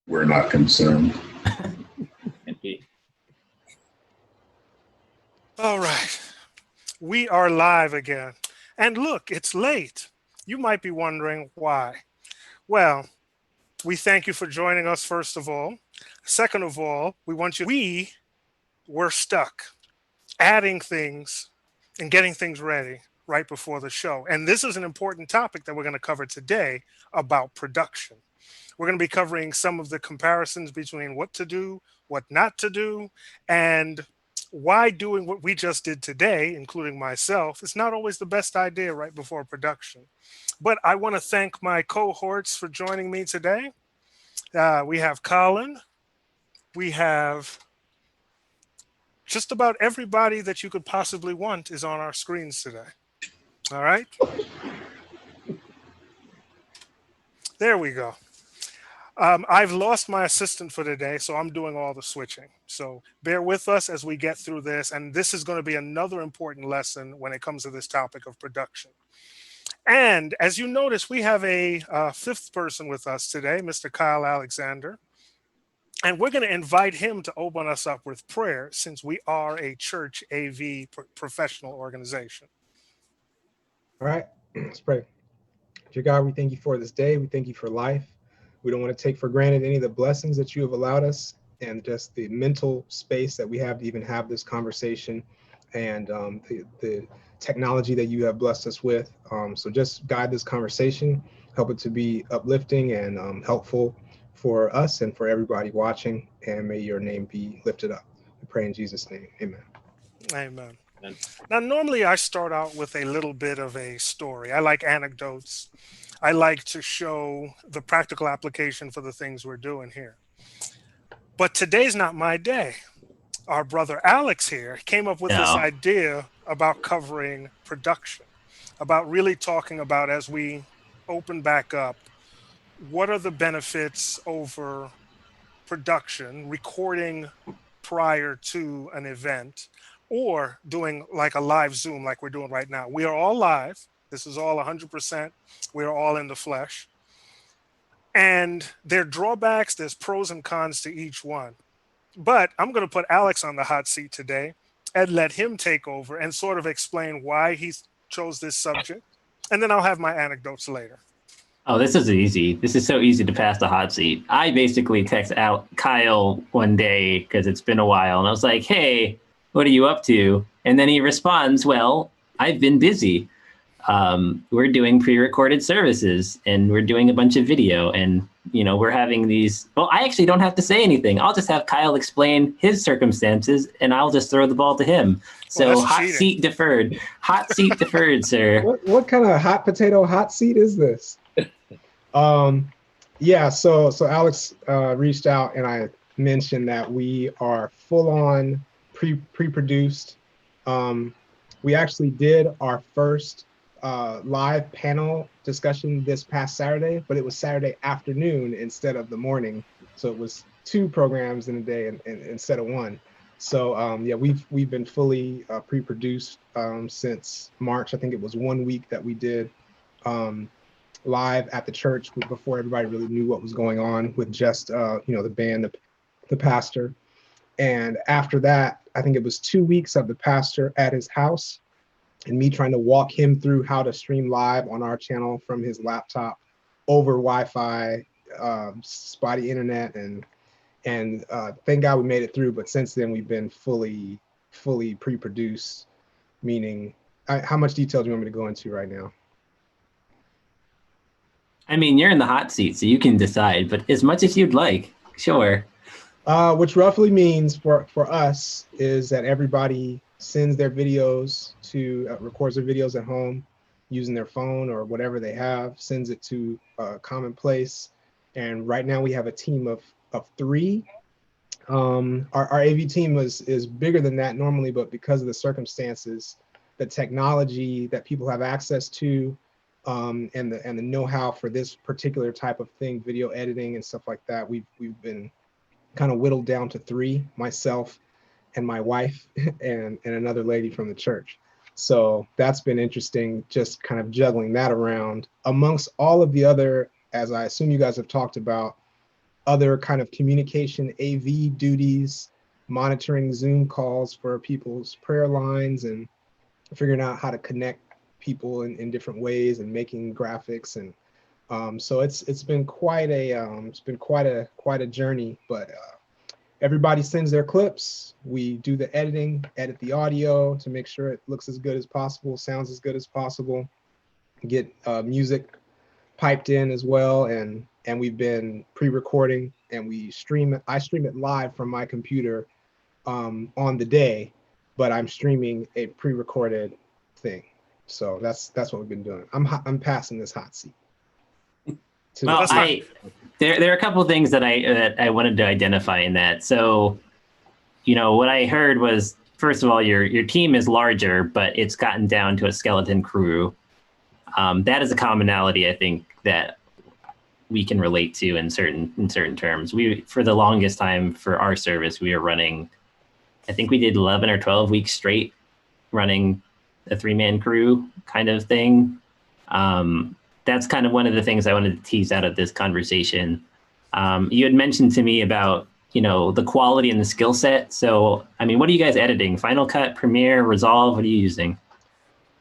We're not concerned. All right, we are live again. And look, it's late. You might be wondering why. Well, we thank you for joining us, first of all. Second of all, we were stuck adding things and getting things ready right before the show. And this is an important topic that we're going to cover today about production. We're going to be covering some of the comparisons between what to do, what not to do, and why doing what we just did today, including myself, is not always the best idea right before production. But I want to thank my cohorts for joining me today. We have Colin. We have just about everybody that you could possibly want is on our screens today. All right. There we go. I've lost my assistant for today, so I'm doing all the switching. So bear with us as we get through this. And this is going to be another important lesson when it comes to this topic of production. And as you notice, we have a fifth person with us today, Mr. Kyle Alexander. And we're going to invite him to open us up with prayer since we are a church AV professional organization. All right, let's pray. Dear God, we thank you for this day. We thank you for life. We don't want to take for granted any of the blessings that you have allowed us and just the mental space that we have to even have this conversation and the technology that you have blessed us with. So just guide this conversation, help it to be uplifting and helpful for us and for everybody watching, and may your name be lifted up. We pray in Jesus' name, amen. Amen. Now, normally I start out with a little bit of a story. I like anecdotes. I like to show the practical application for the things we're doing here. But today's not my day. Our brother Alex here came up with this idea about covering production, about really talking about, as we open back up, what are the benefits over production, recording prior to an event, or doing like a live Zoom like we're doing right now. We are all live. This is all 100%. We're all in the flesh. And there are drawbacks, there's pros and cons to each one. But I'm going to put Alex on the hot seat today and let him take over and sort of explain why he chose this subject. And then I'll have my anecdotes later. Oh, this is easy. This is so easy to pass the hot seat. I basically text out Kyle one day because it's been a while. And I was like, hey, what are you up to? And then he responds, well, I've been busy. We're doing pre-recorded services and we're doing a bunch of video and, you know, we're having these. Well, I actually don't have to say anything. I'll just have Kyle explain his circumstances and I'll just throw the ball to him. So hot seat deferred. Hot seat deferred, sir. What kind of hot potato hot seat is this? Yeah, so Alex reached out and I mentioned that we are full on pre-produced. We actually did our first live panel discussion this past Saturday, but it was Saturday afternoon instead of the morning. So it was 2 programs in a day and instead of 1. So yeah, we've been fully pre-produced since March. I think it was 1 week that we did live at the church before everybody really knew what was going on with just you know, the band, the pastor. And after that, I think it was 2 weeks of the pastor at his house and me trying to walk him through how to stream live on our channel from his laptop over Wi-Fi, spotty internet, and thank God we made it through. But since then, we've been fully pre-produced, meaning how much detail do you want me to go into right now? I mean, you're in the hot seat, so you can decide, but as much as you'd like, sure. Which roughly means for us is that everybody sends their videos to, records their videos at home using their phone or whatever they have, sends it to a common place. And right now we have a team of 3. Our AV team is bigger than that normally, but because of the circumstances, the technology that people have access to, and the know-how for this particular type of thing, video editing and stuff like that, we've been kind of whittled down to 3, myself and my wife and another lady from the church. So that's been interesting, just kind of juggling that around amongst all of the other, as I assume you guys have talked about, other kind of communication AV duties, monitoring Zoom calls for people's prayer lines, and figuring out how to connect people in different ways, and making graphics. And so it's been quite a journey. But everybody sends their clips. We do the editing, edit the audio to make sure it looks as good as possible, sounds as good as possible, get music piped in as well. And we've been pre-recording, and we stream it. I stream it live from my computer on the day, but I'm streaming a pre-recorded thing. So that's what we've been doing. I'm passing this hot seat. Well, there are a couple of things that I wanted to identify in that. So, what I heard was, first of all, your team is larger, but it's gotten down to a skeleton crew. That is a commonality, I think, that we can relate to in certain terms. We, for the longest time for our service, we were running, I think we did 11 or 12 weeks straight running a 3-man crew kind of thing. That's kind of one of the things I wanted to tease out of this conversation. You had mentioned to me about, the quality and the skill set. So, I mean, what are you guys editing? Final Cut, Premiere, Resolve? What are you using?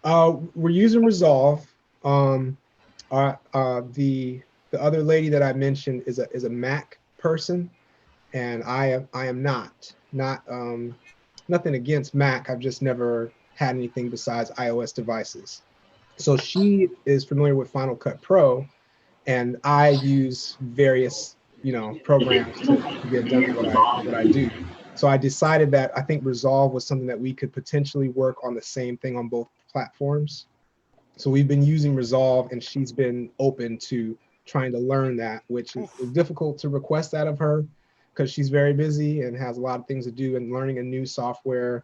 We're using Resolve. The other lady that I mentioned is a Mac person, and I am not nothing against Mac. I've just never had anything besides iOS devices. So she is familiar with Final Cut Pro, and I use various programs to get done what I do. So I decided that I think Resolve was something that we could potentially work on the same thing on both platforms. So we've been using Resolve, and she's been open to trying to learn that, which is difficult to request that of her because she's very busy and has a lot of things to do, and learning a new software,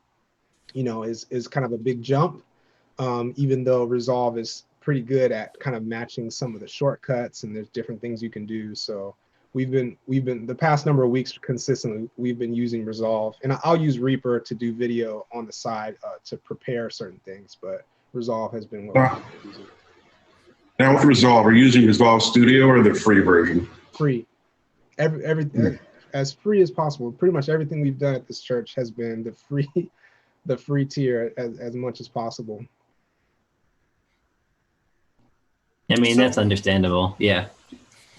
is kind of a big jump. Even though Resolve is pretty good at kind of matching some of the shortcuts, and there's different things you can do. So we've been the past number of weeks consistently, we've been using Resolve, and I'll use Reaper to do video on the side to prepare certain things, but Resolve has been what we've been using. Now with Resolve, are you using Resolve Studio or the free version? Free. Everything as free as possible. Pretty much everything we've done at this church has been the free tier as much as possible. I mean, that's understandable. Yeah.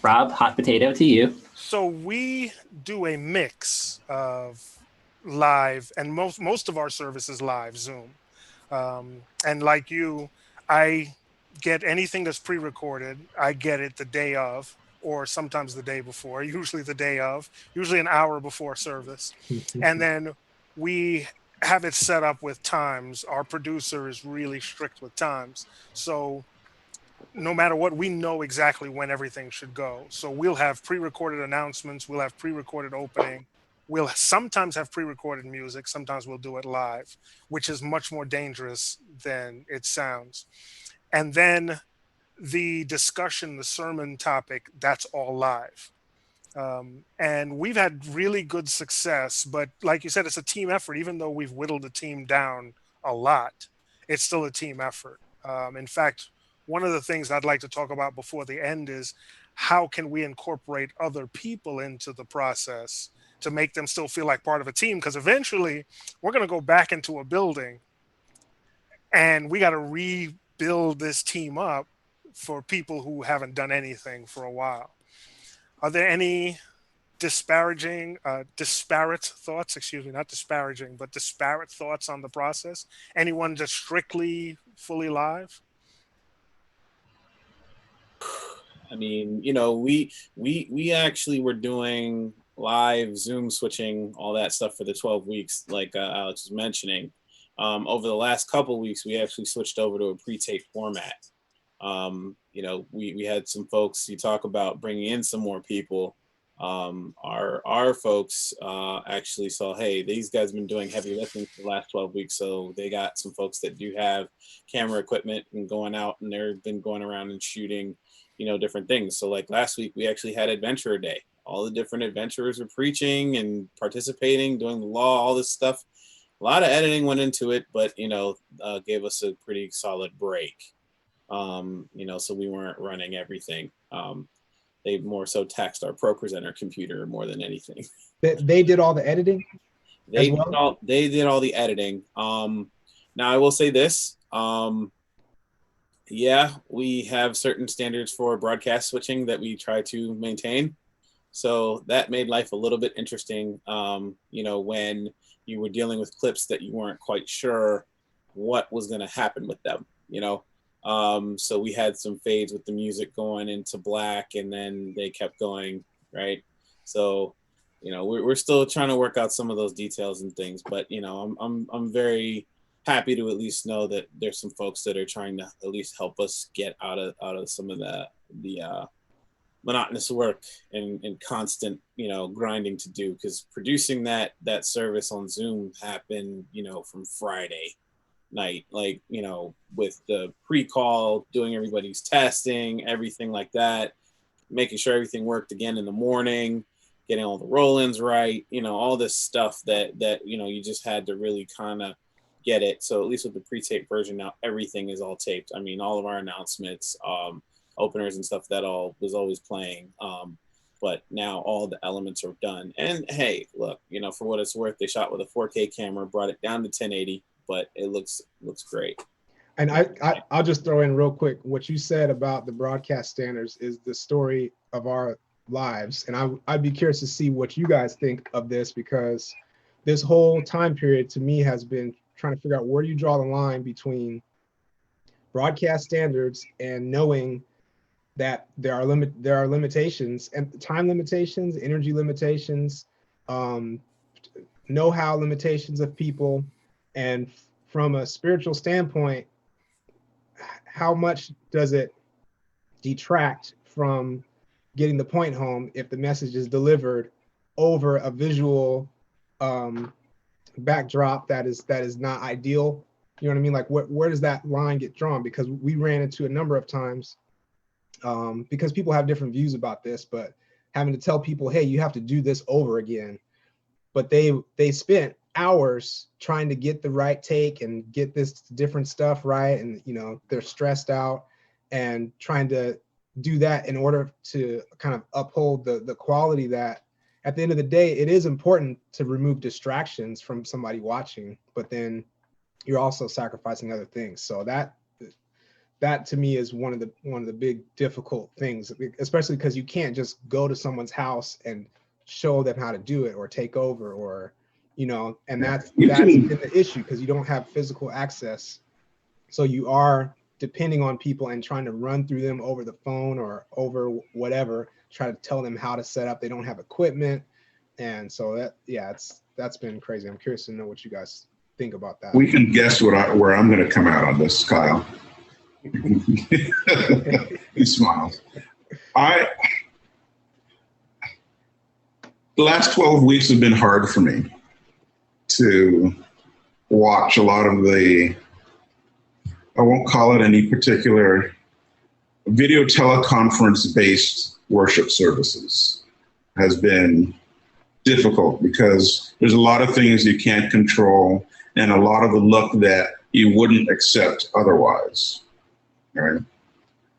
Rob, hot potato to you. So we do a mix of live, and most of our service is live Zoom. And like you, I get anything that's pre-recorded. I get it the day of, or sometimes the day before, usually the day of, usually an hour before service. And then we have it set up with times. Our producer is really strict with times. So no matter what, we know exactly when everything should go. So we'll have pre-recorded announcements. We'll have pre-recorded opening. We'll sometimes have pre-recorded music. Sometimes we'll do it live, which is much more dangerous than it sounds. And then the discussion, the sermon topic, that's all live. And we've had really good success, but like you said, it's a team effort. Even though we've whittled the team down a lot, it's still a team effort. In fact, one of the things I'd like to talk about before the end is how can we incorporate other people into the process to make them still feel like part of a team? Because eventually we're going to go back into a building and we got to rebuild this team up for people who haven't done anything for a while. Are there any disparate thoughts, excuse me, not disparaging, but disparate thoughts on the process? Anyone just strictly fully live? I mean, we actually were doing live Zoom switching, all that stuff for the 12 weeks, like Alex was mentioning. Over the last couple of weeks, we actually switched over to a pre-tape format. We had some folks, you talk about bringing in some more people. Our folks actually saw, hey, these guys have been doing heavy lifting for the last 12 weeks. So they got some folks that do have camera equipment and going out, and they've been going around and shooting, different things. So like last week, we actually had Adventurer Day. All the different adventurers were preaching and participating, doing the law, all this stuff. A lot of editing went into it, but, gave us a pretty solid break. So we weren't running everything. They more so taxed our ProPresenter computer more than anything. They did all the editing. They did all the editing. Now I will say this. Yeah, we have certain standards for broadcast switching that we try to maintain. So that made life a little bit interesting, you know, when you were dealing with clips that you weren't quite sure what was going to happen with them, you know. So we had some fades with the music going into black, and then they kept going, right? So, you know, we're still trying to work out some of those details and things, but you know, I'm very happy to at least know that there's some folks that are trying to at least help us get out of some of the monotonous work and constant, you know, grinding to do, because producing that service on Zoom happened, you know, from Friday night, like, you know, with the pre-call, doing everybody's testing, everything like that, making sure everything worked again in the morning, getting all the roll-ins right, you know, all this stuff that you know, you just had to really kind of get it. So at least with the pre-tape version now, everything is all taped. I mean, all of our announcements, openers and stuff, that all was always playing. But now all the elements are done. And hey, look, you know, for what it's worth, they shot with a 4K camera, brought it down to 1080, but it looks great. And I'll just throw in real quick, what you said about the broadcast standards is the story of our lives. And I'd be curious to see what you guys think of this, because this whole time period to me has been trying to figure out, where do you draw the line between broadcast standards and knowing that there are limitations, and time limitations, energy limitations, know-how limitations of people, and from a spiritual standpoint, how much does it detract from getting the point home if the message is delivered over a visual backdrop that is not ideal? You know what I mean? Like, where does that line get drawn? Because we ran into a number of times, because people have different views about this, but having to tell people, hey, you have to do this over again. But they spent hours trying to get the right take and get this different stuff right. And, you know, they're stressed out and trying to do that in order to kind of uphold the quality that, at the end of the day, it is important to remove distractions from somebody watching, but then you're also sacrificing other things. So that to me is one of the big difficult things, especially because you can't just go to someone's house and show them how to do it or take over, or, you know, and that's been the issue, because you don't have physical access. So you are depending on people and trying to run through them over the phone or over whatever, try to tell them how to set up. They don't have equipment. And so that's been crazy. I'm curious to know what you guys think about that. We can guess where I'm going to come out on this, Kyle. He smiles. The last 12 weeks have been hard for me to watch a lot of the, I won't call it any particular, video teleconference-based worship services. Has been difficult because there's a lot of things you can't control and a lot of the look that you wouldn't accept otherwise. Right.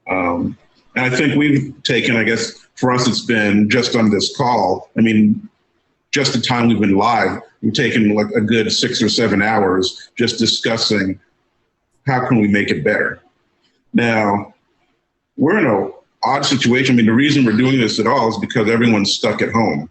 And I think we've taken, I guess, for us, it's been just on this call. I mean, just the time we've been live, we've taken like a good 6 or 7 hours just discussing how can we make it better. Now, we're in an odd situation. I mean, the reason we're doing this at all is because everyone's stuck at home.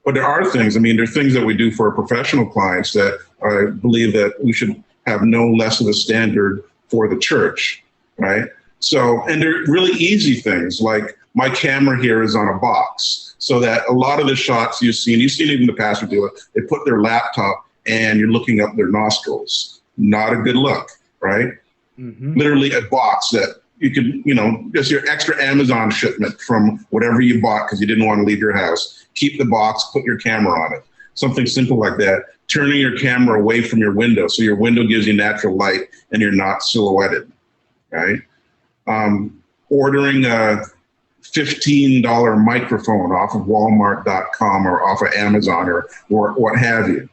But there are things, I mean, there are things that we do for our professional clients that I believe that we should have no less of a standard for the church. Right. So, and they're really easy things, like my camera here is on a box, so that a lot of the shots you've seen even the pastor do it, they put their laptop and you're looking up their nostrils. Not a good look, right? Mm-hmm. Literally a box that you could, you know, just your extra Amazon shipment from whatever you bought because you didn't want to leave your house. Keep the box, put your camera on it. Something simple like that. Turning your camera away from your window so your window gives you natural light and you're not silhouetted. Right? Ordering a $15 microphone off of Walmart.com or off of Amazon or what have you.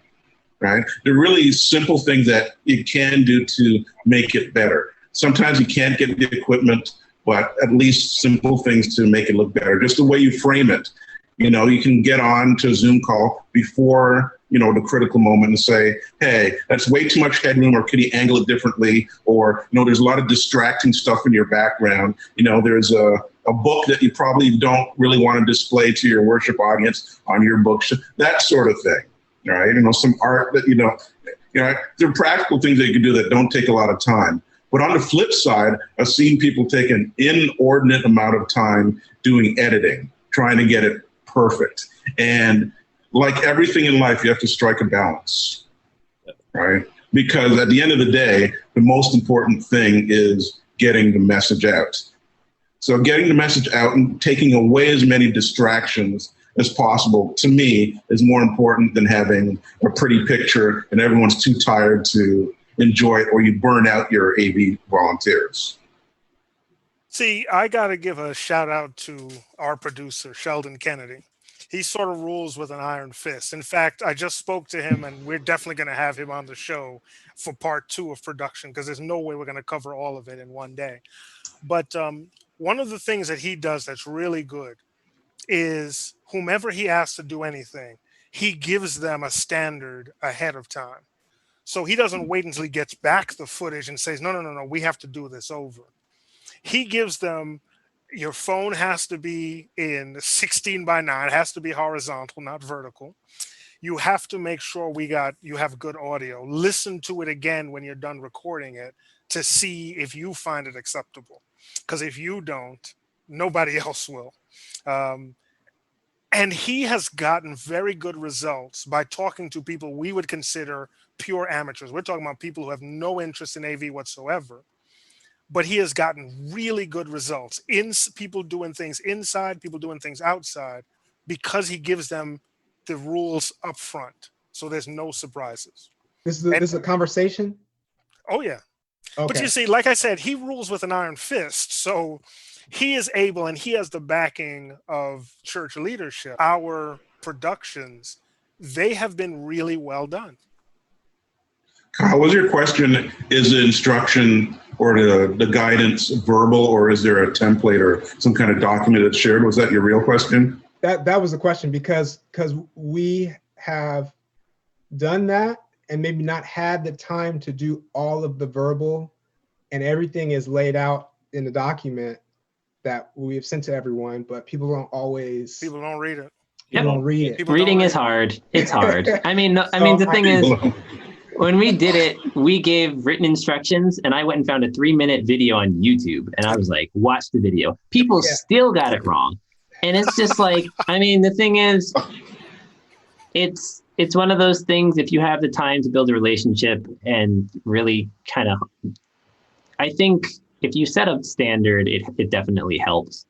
Right? They're really simple things that you can do to make it better. Sometimes you can't get the equipment but at least simple things to make it look better. Just the way you frame it. You know, you can get on to a Zoom call before, you know, the critical moment and say, hey, that's way too much headroom, or could you angle it differently? Or, you know, there's a lot of distracting stuff in your background. You know, there's a book that you probably don't really want to display to your worship audience on your bookshelf, that sort of thing, right? You know, some art that, you know, there are practical things that you can do that don't take a lot of time. But on the flip side, I've seen people take an inordinate amount of time doing editing, trying to get it perfect. And like everything in life, you have to strike a balance, right? Because at the end of the day, the most important thing is getting the message out. So getting the message out and taking away as many distractions as possible, to me, is more important than having a pretty picture and everyone's too tired to enjoy it, or you burn out your AV volunteers. See, I got to give a shout out to our producer, Sheldon Kennedy. He sort of rules with an iron fist. In fact, I just spoke to him, and we're definitely going to have him on the show for part 2 of production, because there's no way we're going to cover all of it in one day. But one of the things that he does that's really good is whomever he asks to do anything, he gives them a standard ahead of time. So he doesn't wait until he gets back the footage and says, no, we have to do this over. He gives them, your phone has to be in 16:9, it has to be horizontal, not vertical. You have to make sure you have good audio. Listen to it again when you're done recording it to see if you find it acceptable. Because if you don't, nobody else will. And he has gotten very good results by talking to people we would consider pure amateurs. We're talking about people who have no interest in AV whatsoever. But he has gotten really good results in people doing things inside, people doing things outside, because he gives them the rules up front. So there's no surprises. This is a conversation? Oh, yeah. Okay. But you see, like I said, he rules with an iron fist. So he is able, and he has the backing of church leadership. Our productions, they have been really well done. Kyle, was your question, is the instruction or the guidance verbal, or is there a template or some kind of document that's shared? Was that your real question? That was the question, because we have done that and maybe not had the time to do all of the verbal, and everything is laid out in the document that we've sent to everyone, but people don't read it. People don't read it. Reading is hard. It's hard. I mean, the thing is, when we did it, we gave written instructions, and I went and found a 3-minute video on YouTube, and I was like, watch the video. People still got it wrong. And it's just like, I mean, the thing is, it's one of those things, if you have the time to build a relationship and really kind of, I think if you set up standard, it definitely helps.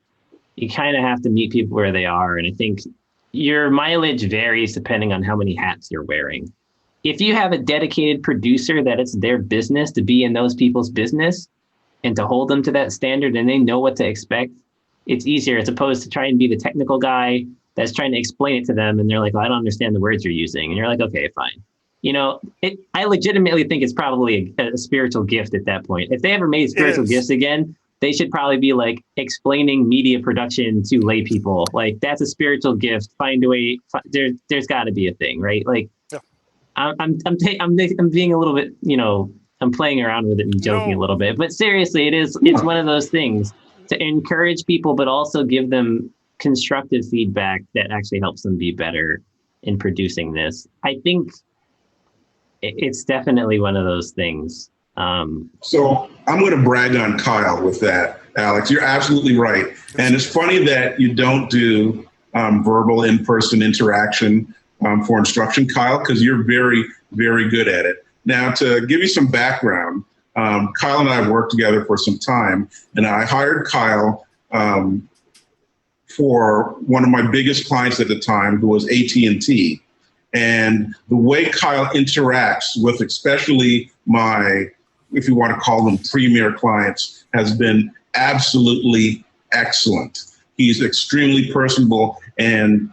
You kind of have to meet people where they are. And I think your mileage varies depending on how many hats you're wearing. If you have a dedicated producer that it's their business to be in those people's business and to hold them to that standard, and they know what to expect, it's easier, as opposed to trying to be the technical guy that's trying to explain it to them. And they're like, well, I don't understand the words you're using. And you're like, okay, fine. You know, I legitimately think it's probably a spiritual gift at that point. If they ever made spiritual gifts again, they should probably be like explaining media production to lay people. Like, that's a spiritual gift. Find a way. There's got to be a thing, right? Like, yeah. I'm being a little bit, you know, I'm playing around with it and joking a little bit, but seriously, it's one of those things to encourage people, but also give them constructive feedback that actually helps them be better in producing this. I think it's definitely one of those things. So I'm going to brag on Kyle with that, Alex. You're absolutely right. And it's funny that you don't do verbal in-person interaction for instruction, Kyle, because you're very, very good at it. Now, to give you some background, Kyle and I have worked together for some time, and I hired Kyle for one of my biggest clients at the time, who was AT&T. And the way Kyle interacts with especially my, if you want to call them premier clients, has been absolutely excellent. He's extremely personable and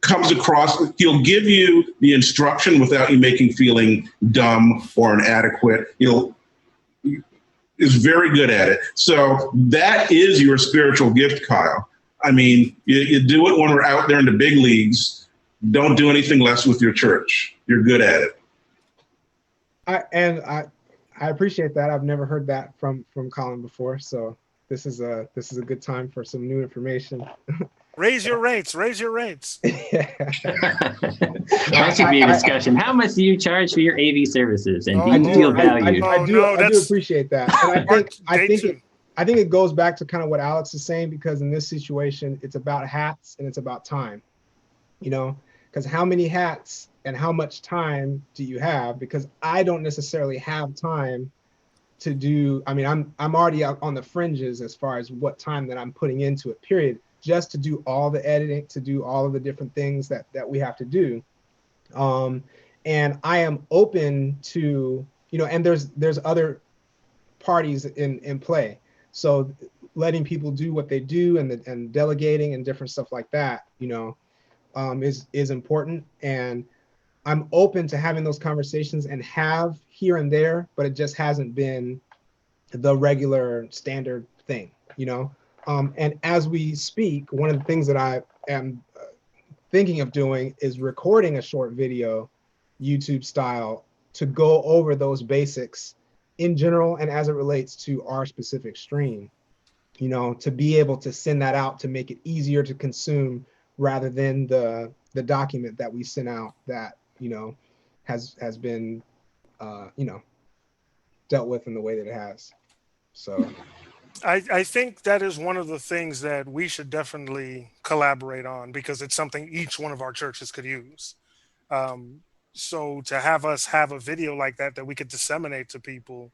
comes across, he'll give you the instruction without you feeling dumb or inadequate. is very good at it. So that is your spiritual gift, Kyle. I mean, you do it when we're out there in the big leagues. Don't do anything less with your church. You're good at it. I appreciate that. I've never heard that from Colin before. So this is a good time for some new information. Raise your rates. Raise your rates. That should be a discussion. How much do you charge for your AV services, and do you feel valued? I do appreciate that, and I think it goes back to kind of what Alex is saying, because in this situation, it's about hats and it's about time. You know, because how many hats and how much time do you have? Because I don't necessarily have time to do. I mean, I'm already out on the fringes as far as what time that I'm putting into it. Period. Just to do all the editing, to do all of the different things that we have to do. And I am open to, you know, and there's other parties in play. So letting people do what they do and delegating and different stuff like that, you know, is important. And I'm open to having those conversations and have here and there, but it just hasn't been the regular standard thing, you know? And as we speak, one of the things that I am thinking of doing is recording a short video, YouTube style, to go over those basics in general and as it relates to our specific stream, you know, to be able to send that out to make it easier to consume rather than the document that we sent out that, you know, has been, you know, dealt with in the way that it has. So. I think that is one of the things that we should definitely collaborate on, because it's something each one of our churches could use. So to have us have a video like that we could disseminate to people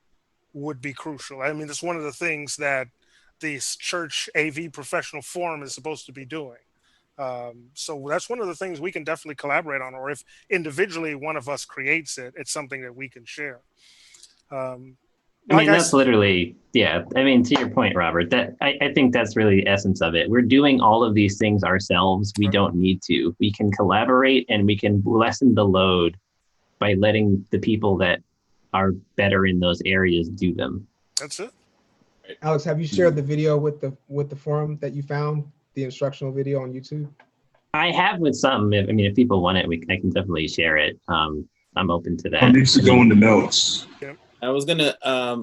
would be crucial. I mean, it's one of the things that this church AV professional forum is supposed to be doing. So that's one of the things we can definitely collaborate on, or if individually one of us creates it, it's something that we can share. I mean, that's literally, yeah. I mean, to your point, Robert, that I think that's really the essence of it. We're doing all of these things ourselves. We don't need to. We can collaborate and we can lessen the load by letting the people that are better in those areas do them. That's it. Alex, have you shared the video with the forum that you found, the instructional video on YouTube? I have with some. I mean, if people want it, I can definitely share it. I'm open to that. It needs to go in the notes. Yep. I was gonna,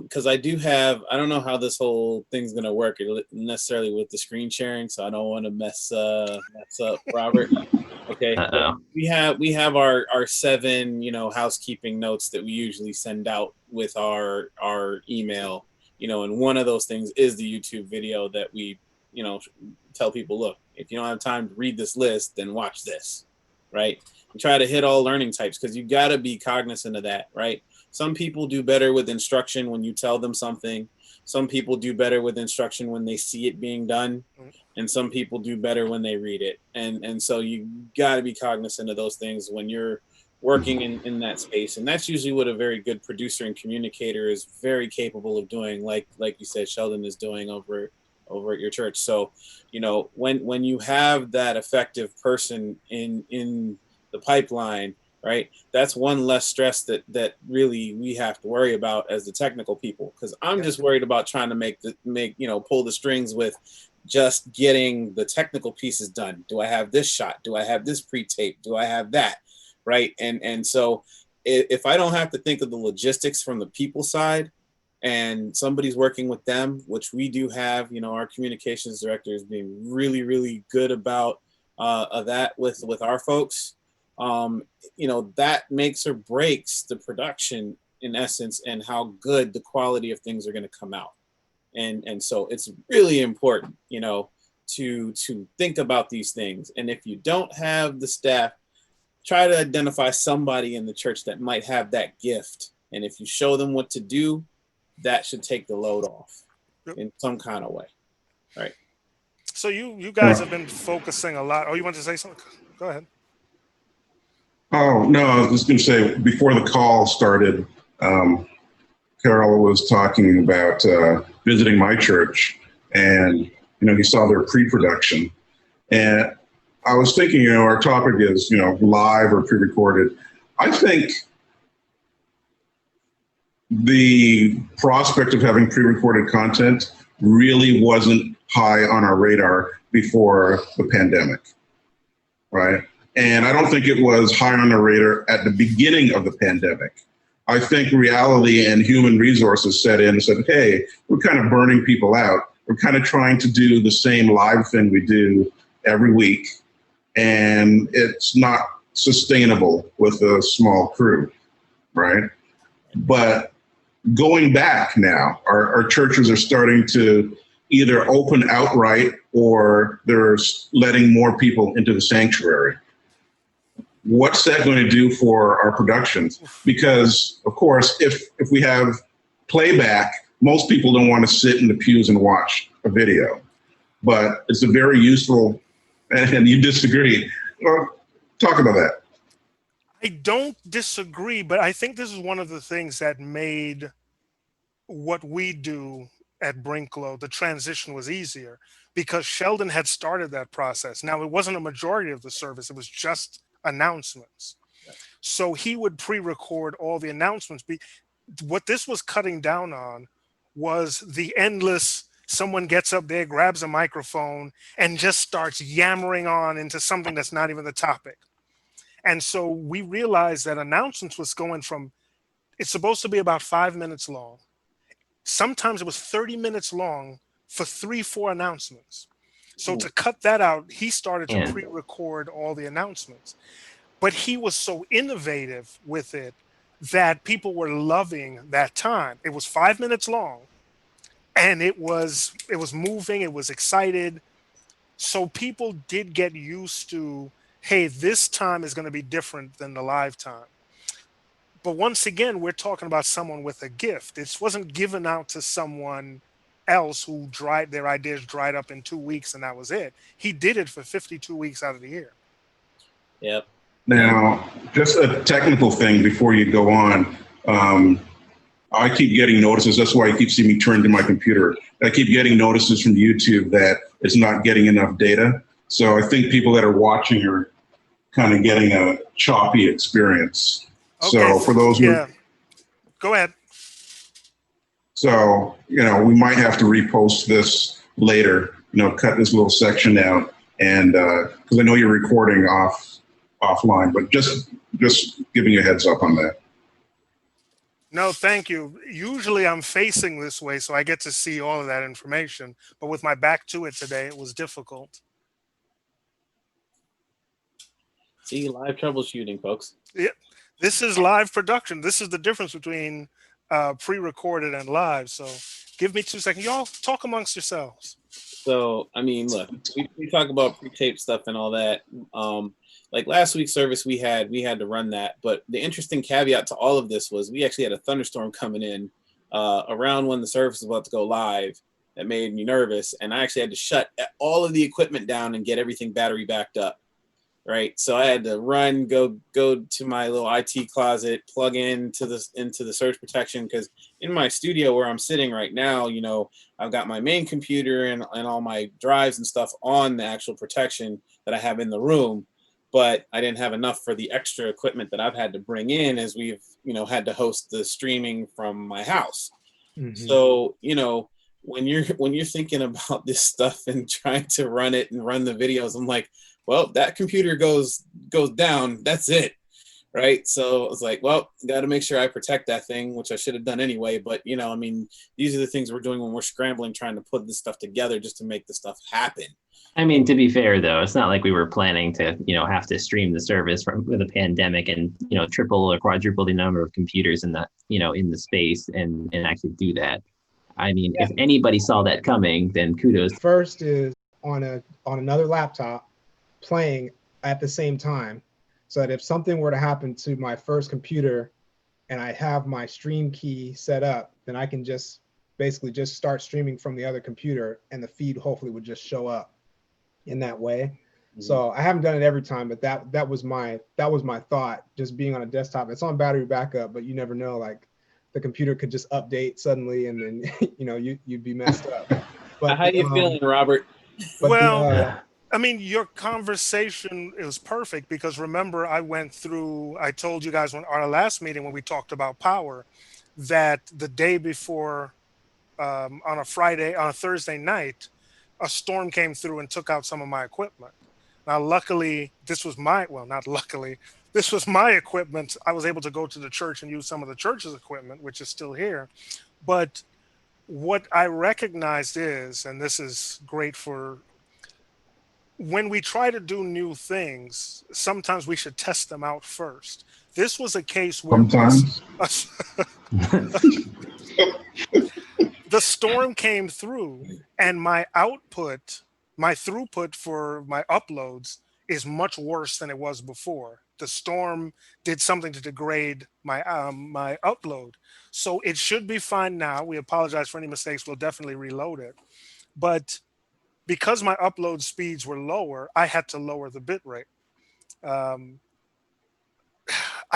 because I do have, I don't know how this whole thing's gonna work necessarily with the screen sharing, so I don't want to mess up Robert. Okay, we have our 7, you know, housekeeping notes that we usually send out with our email, you know, and one of those things is the YouTube video that we, you know, tell people, look, if you don't have time to read this list, then watch this, right? We try to hit all learning types, because you got to be cognizant of that, right? Some people do better with instruction when you tell them something. Some people do better with instruction when they see it being done. And some people do better when they read it. And so you got to be cognizant of those things when you're working in that space. And that's usually what a very good producer and communicator is very capable of doing, like you said, Sheldon is doing over at your church. So, you know, when you have that effective person in the pipeline, right, that's one less stress that really we have to worry about as the technical people, because I'm just worried about trying to pull the strings with just getting the technical pieces done. Do I have this shot? Do I have this pre-tape? Do I have that? Right. And so if I don't have to think of the logistics from the people side, and somebody's working with them, which we do have, you know, our communications director is being really, really good about that with our folks. You know, that makes or breaks the production in essence, and how good the quality of things are going to come out. And so it's really important, you know, to think about these things. And if you don't have the staff, try to identify somebody in the church that might have that gift. And if you show them what to do, that should take the load off in some kind of way. Right. So you guys have been focusing a lot. Oh, you want to say something? Go ahead. Oh, no, I was just going to say, before the call started, Karel was talking about visiting my church, and, you know, he saw their pre-production. And I was thinking, you know, our topic is, you know, live or pre-recorded. I think the prospect of having pre-recorded content really wasn't high on our radar before the pandemic, right? And I don't think it was high on the radar at the beginning of the pandemic. I think reality and human resources set in and said, hey, we're kind of burning people out. We're kind of trying to do the same live thing we do every week, and it's not sustainable with a small crew, right? But going back now, our churches are starting to either open outright or they're letting more people into the sanctuary. What's that going to do for our productions? Because, of course, if we have playback, most people don't want to sit in the pews and watch a video. But it's a very useful, and you disagree. Well, talk about that. I don't disagree, but I think this is one of the things that made what we do at Brinklow, the transition was easier because Sheldon had started that process. Now, it wasn't a majority of the service, it was just announcements. So he would pre-record all the announcements. What this was cutting down on was the endless, someone gets up there, grabs a microphone, and just starts yammering on into something that's not even the topic. And so we realized that announcements was going from, it's supposed to be about 5 minutes long. Sometimes it was 30 minutes long for 3-4 announcements. So to cut that out, he started to pre-record all the announcements. But he was so innovative with it that people were loving that time. It was 5 minutes long, and it was moving, it was excited. So people did get used to, hey, this time is going to be different than the live time. But once again, we're talking about someone with a gift. This wasn't given out to someone else who their ideas dried up in 2 weeks and that was it. He did it for 52 weeks out of the year. Yep. Now, just a technical thing before you go on. I keep getting notices. That's why you keep seeing me turn to my computer. I keep getting notices from YouTube that it's not getting enough data. So I think people that are watching are kind of getting a choppy experience. Okay. So for those who, go ahead. So, we might have to repost this later, cut this little section out, and because I know you're recording offline, but just giving you a heads up on that. No, thank you. Usually I'm facing this way, so I get to see all of that information. But with my back to it today, it was difficult. See, live troubleshooting, folks. Yeah, this is live production. This is the difference between pre-recorded and live. So give me 2 seconds. Y'all talk amongst yourselves. So, I mean, look, we talk about pre-tape stuff and all that. Like last week's service we had to run that. But the interesting caveat to all of this was we actually had a thunderstorm coming in around when the service was about to go live that made me nervous. And I actually had to shut all of the equipment down and get everything battery backed up. Right. So I had to run, go to my little IT closet, plug into the surge protection, because in my studio where I'm sitting right now, I've got my main computer and all my drives and stuff on the actual protection that I have in the room. But I didn't have enough for the extra equipment that I've had to bring in as we've, had to host the streaming from my house. Mm-hmm. So, when you're thinking about this stuff and trying to run it and run the videos, I'm like, well, that computer goes down, that's it, right? So I was like, well, got to make sure I protect that thing, which I should have done anyway. But, these are the things we're doing when we're scrambling, trying to put this stuff together just to make the stuff happen. I mean, to be fair, though, it's not like we were planning to, have to stream the service with a pandemic and, triple or quadruple the number of computers in the, in the space and actually do that. I mean, if anybody saw that coming, then kudos. First is on another laptop, playing at the same time, so that if something were to happen to my first computer and I have my stream key set up, then I can just basically just start streaming from the other computer and the feed hopefully would just show up in that way. Mm-hmm. So I haven't done it every time, but that was my thought, just being on a desktop. It's on battery backup, but you never know, like the computer could just update suddenly and then you'd be messed up. But how you feeling, Robert? Well, I mean, your conversation is perfect because remember, I told you guys on our last meeting when we talked about power, that the day before, on a Thursday night, a storm came through and took out some of my equipment. Now, luckily, not luckily, this was my equipment. I was able to go to the church and use some of the church's equipment, which is still here. But what I recognized is, and this is great for when we try to do new things, sometimes we should test them out first. This was a case where Sometimes. The storm came through and my throughput for my uploads is much worse than it was before. The storm did something to degrade my upload. So it should be fine now. We apologize for any mistakes. We'll definitely reload it. But because my upload speeds were lower, I had to lower the bit rate. I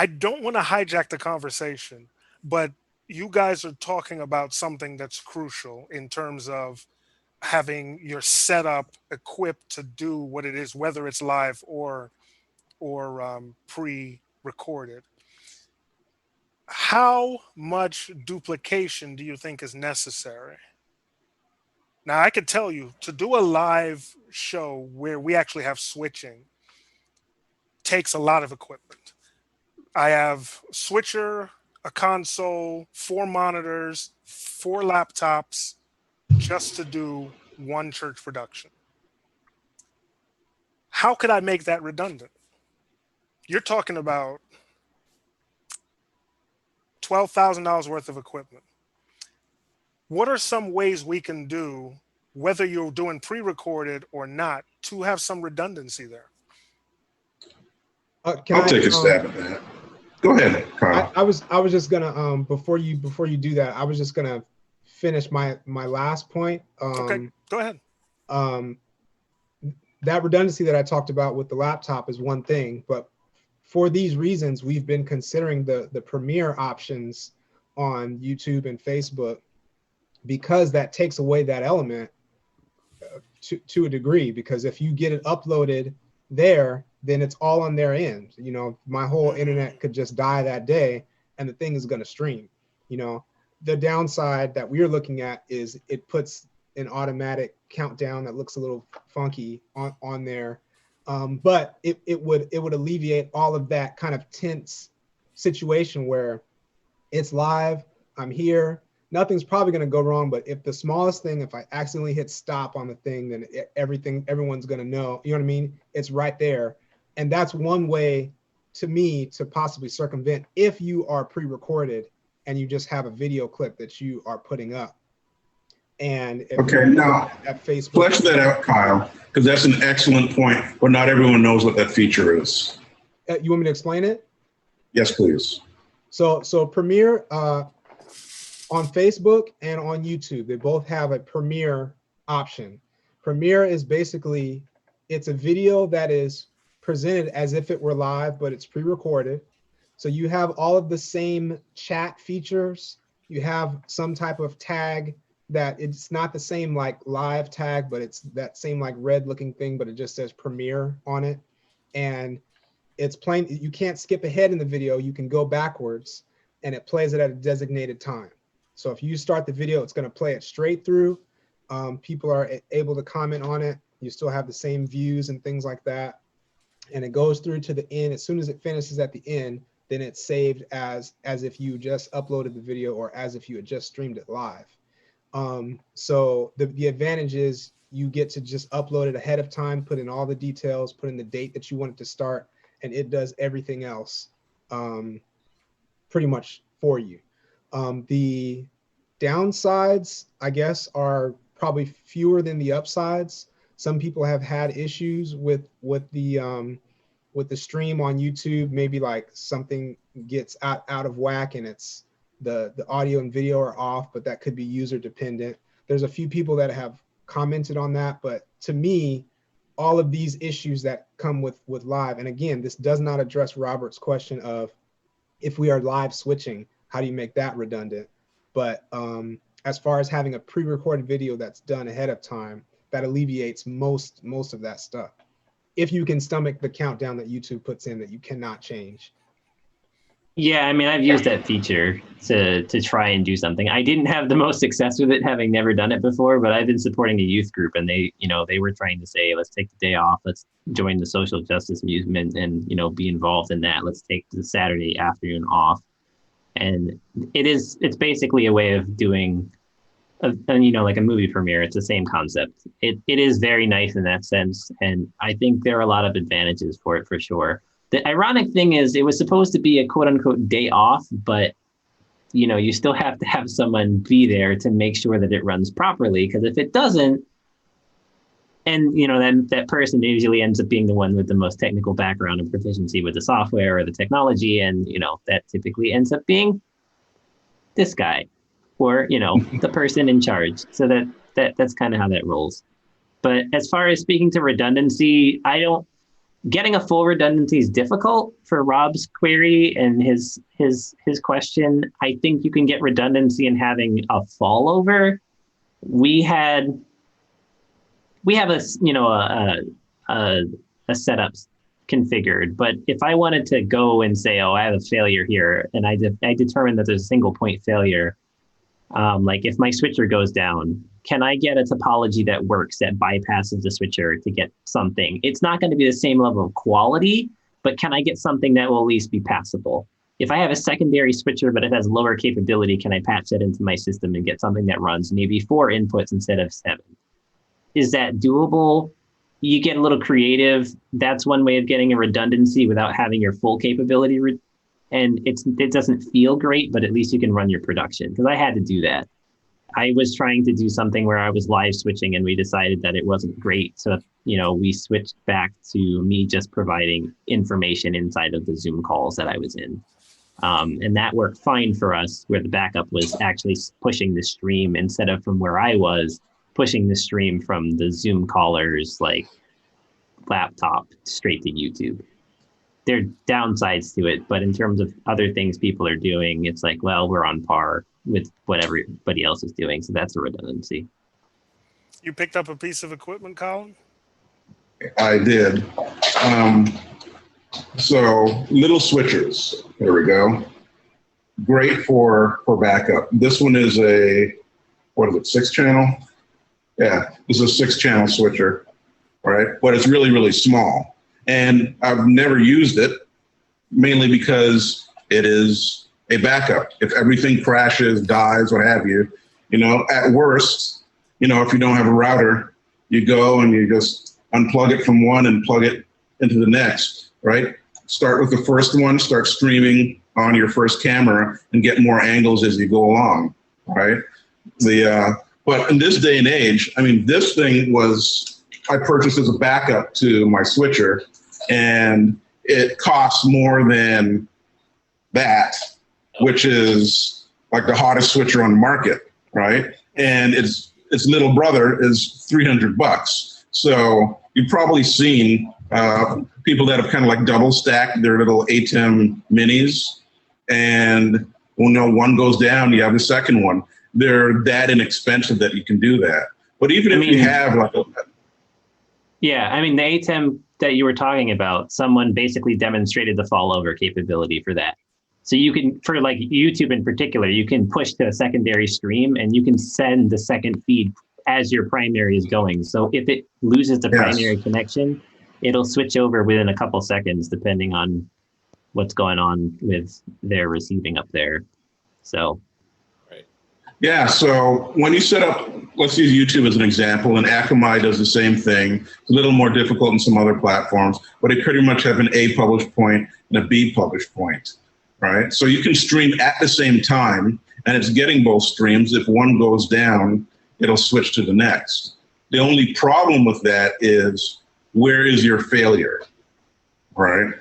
don't want to hijack the conversation, but you guys are talking about something that's crucial in terms of having your setup equipped to do what it is, whether it's live or pre-recorded. How much duplication do you think is necessary? Now, I could tell you, to do a live show where we actually have switching takes a lot of equipment. I have a switcher, a console, 4 monitors, 4 laptops, just to do one church production. How could I make that redundant? You're talking about $12,000 worth of equipment. What are some ways we can do, whether you're doing pre-recorded or not, to have some redundancy there? I'll take a stab at that. Go ahead, Kyle. I was just gonna before you do that, I was just gonna finish my last point. Okay, go ahead. That redundancy that I talked about with the laptop is one thing, but for these reasons, we've been considering the Premiere options on YouTube and Facebook, because that takes away that element to a degree. Because if you get it uploaded there, then it's all on their end. You know, my whole internet could just die that day and the thing is going to stream. You know, the downside that we're looking at is it puts an automatic countdown that looks a little funky on there. But it would alleviate all of that kind of tense situation where it's live, I'm here, nothing's probably going to go wrong. But if the smallest thing, if I accidentally hit stop on the thing, then everyone's going to know, you know what I mean? It's right there. And that's one way to me to possibly circumvent if you are pre-recorded and you just have a video clip that you are putting up. And okay, now flesh that out, Kyle, because that's an excellent point, but not everyone knows what that feature is. You want me to explain it? Yes, please. So Premiere on Facebook and on YouTube, they both have a Premiere option. Premiere is basically, it's a video that is presented as if it were live, but it's pre-recorded. So you have all of the same chat features. You have some type of tag that it's not the same like live tag, but it's that same like red looking thing, but it just says Premiere on it. And it's playing, you can't skip ahead in the video, you can go backwards and it plays it at a designated time. So if you start the video, it's gonna play it straight through. People are able to comment on it. You still have the same views and things like that. And it goes through to the end. As soon as it finishes at the end, then it's saved as if you just uploaded the video or as if you had just streamed it live. So the advantage is you get to just upload it ahead of time, put in all the details, put in the date that you want it to start, and it does everything else pretty much for you. The downsides, I guess, are probably fewer than the upsides. Some people have had issues with the stream on YouTube. Maybe like something gets out of whack and it's the audio and video are off, but that could be user dependent. There's a few people that have commented on that, but to me, all of these issues that come with live, and again, this does not address Robert's question of if we are live switching, how do you make that redundant? But as far as having a pre-recorded video that's done ahead of time, that alleviates most of that stuff. If you can stomach the countdown that YouTube puts in that you cannot change. Yeah, I mean, I've used that feature to try and do something. I didn't have the most success with it, having never done it before, but I've been supporting a youth group, and they were trying to say, let's take the day off, let's join the social justice movement, and be involved in that. Let's take the Saturday afternoon off, and it's basically a way of doing like a movie premiere. It's the same concept. It is very nice in that sense, and I think there are a lot of advantages for it for sure. The ironic thing is it was supposed to be a quote unquote day off, but you still have to have someone be there to make sure that it runs properly. Because if it doesn't, and then that person usually ends up being the one with the most technical background and proficiency with the software or the technology, and that typically ends up being this guy or the person in charge. So that's kind of how that rolls. But as far as speaking to redundancy, getting a full redundancy is difficult for Rob's query and his question. I think you can get redundancy in having a fallover. We have a setup configured, but if I wanted to go and say, oh, I have a failure here, and I determine that there's a single point failure, like if my switcher goes down, can I get a topology that works, that bypasses the switcher to get something? It's not going to be the same level of quality, but can I get something that will at least be passable? If I have a secondary switcher, but it has lower capability, can I patch that into my system and get something that runs maybe 4 inputs instead of 7? Is that doable? You get a little creative. That's one way of getting a redundancy without having your full capability. And it doesn't feel great, but at least you can run your production. Because I had to do that. I was trying to do something where I was live switching, and we decided that it wasn't great. So, we switched back to me just providing information inside of the Zoom calls that I was in. And that worked fine for us, where the backup was actually pushing the stream instead of from where I was, pushing the stream from the Zoom caller's laptop straight to YouTube. There are downsides to it, but in terms of other things people are doing, it's like, well, we're on par with what everybody else is doing. So that's a redundancy. You picked up a piece of equipment, Colin? I did. So little switchers, there we go. Great for backup. This one is a, 6-channel? Yeah, this is a 6-channel switcher, right? But it's really, really small. And I've never used it, mainly because it is a backup. If everything crashes, dies, what have you, at worst, if you don't have a router, you go and you just unplug it from one and plug it into the next, right? Start with the first one, start streaming on your first camera and get more angles as you go along, right? But in this day and age, this thing I purchased as a backup to my switcher, and it costs more than that, which is like the hottest switcher on the market, right? And its little brother is $300. So you've probably seen people that have kind of like double stacked their little ATEM minis, and one goes down, you have the second one. They're that inexpensive that you can do that. But even if you have the ATEM that you were talking about, someone basically demonstrated the fallover capability for that. So you can, for like YouTube in particular, you can push to a secondary stream and you can send the second feed as your primary is going. So if it loses the primary connection, it'll switch over within a couple seconds, depending on what's going on with their receiving up there. So. Yeah, so when you set up, let's use YouTube as an example, and Akamai does the same thing. It's a little more difficult in some other platforms, but they pretty much have an A published point and a B published point, right? So you can stream at the same time, and it's getting both streams. If one goes down, it'll switch to the next. The only problem with that is, where is your failure, right?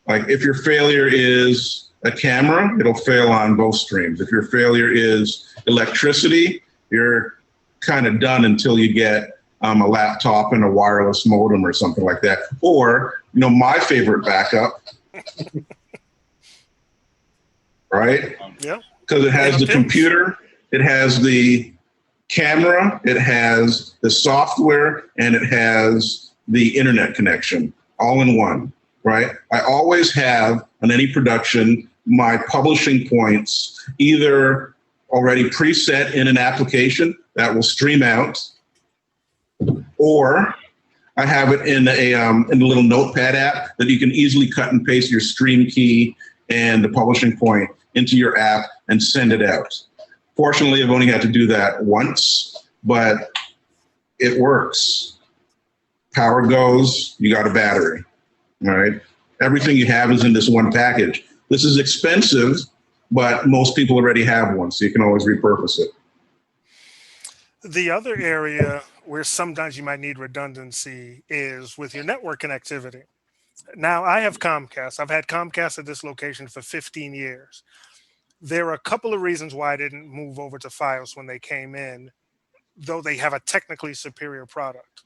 Like if your failure is a camera, it'll fail on both streams. If your failure is electricity, you're kind of done until you get a laptop and a wireless modem or something like that. Or, my favorite backup, right? Yeah. Because it has the computer, it has the camera, it has the software, and it has the internet connection all in one, right? I always have, on any production, my publishing points either already preset in an application that will stream out, or I have it in a little notepad app that you can easily cut and paste your stream key and the publishing point into your app and send it out. Fortunately, I've only had to do that once, but it works. Power goes, you got a battery, all right? Everything you have is in this one package. This is expensive, but most people already have one, so you can always repurpose it. The other area where sometimes you might need redundancy is with your network connectivity. Now, I have Comcast. I've had Comcast at this location for 15 years. There are a couple of reasons why I didn't move over to Fios when they came in, though they have a technically superior product.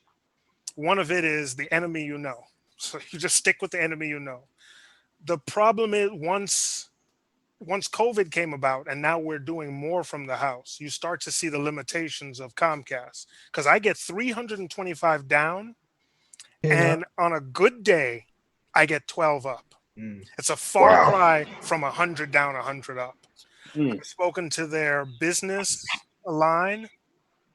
One of it is the enemy you know. So you just stick with the enemy you know. The problem is once COVID came about and now we're doing more from the house, you start to see the limitations of Comcast. Because I get 325 down, and on a good day, I get 12 up. It's a far cry from 100 down, 100 up. I've spoken to their business line.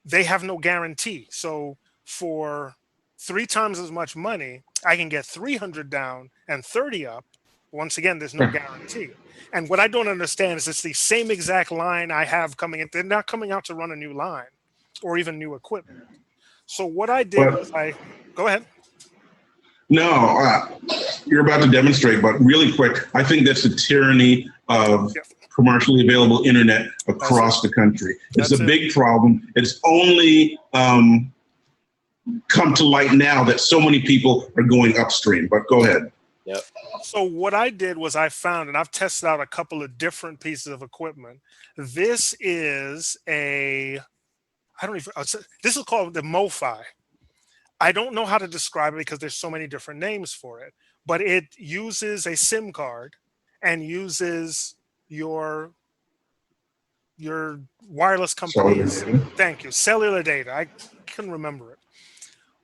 They have no guarantee. So for 3 times as much money, I can get 300 down and 30 up. Once again, there's no guarantee. And what I don't understand is it's the same exact line I have coming in. They're not coming out to run a new line or even new equipment. So what I did was go ahead. No, you're about to demonstrate, but really quick, I think that's the tyranny of commercially available internet across the country. It's a big problem. It's only come to light now that so many people are going upstream, but go ahead. Yep. So what I did was I found, and I've tested out a couple of different pieces of equipment. This is this is called the MoFi. I don't know how to describe it because there's so many different names for it, but it uses a SIM card and uses your wireless company's, thank you, cellular data. I couldn't remember it.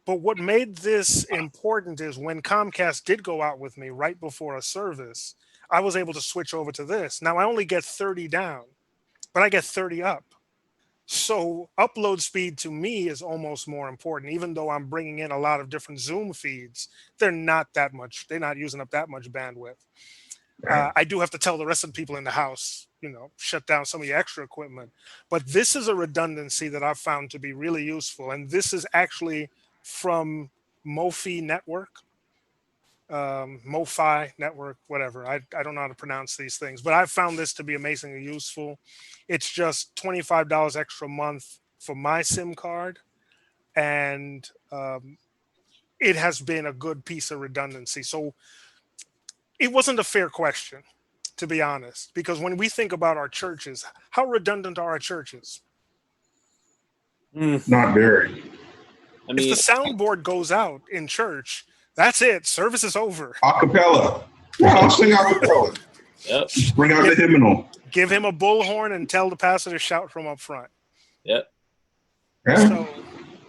But what made this important is when Comcast did go out with me right before a service, I was able to switch over to this. Now I only get 30 down, but I get 30 up. So upload speed to me is almost more important, even though I'm bringing in a lot of different Zoom feeds. They're not using up that much bandwidth. I do have to tell the rest of the people in the house, shut down some of the extra equipment. But this is a redundancy that I've found to be really useful. And this is actually from MoFi Network, MoFi Network, whatever. I don't know how to pronounce these things, but I've found this to be amazingly useful. It's just $25 extra a month for my SIM card. And it has been a good piece of redundancy. So it wasn't a fair question, to be honest, because when we think about our churches, how redundant are our churches? Not very. I mean, if the soundboard goes out in church, that's it. Service is over. Acapella. I'll sing acapella. Yep. Bring out the hymnal. Give him a bullhorn and tell the pastor to shout from up front. Yep. Yeah. So,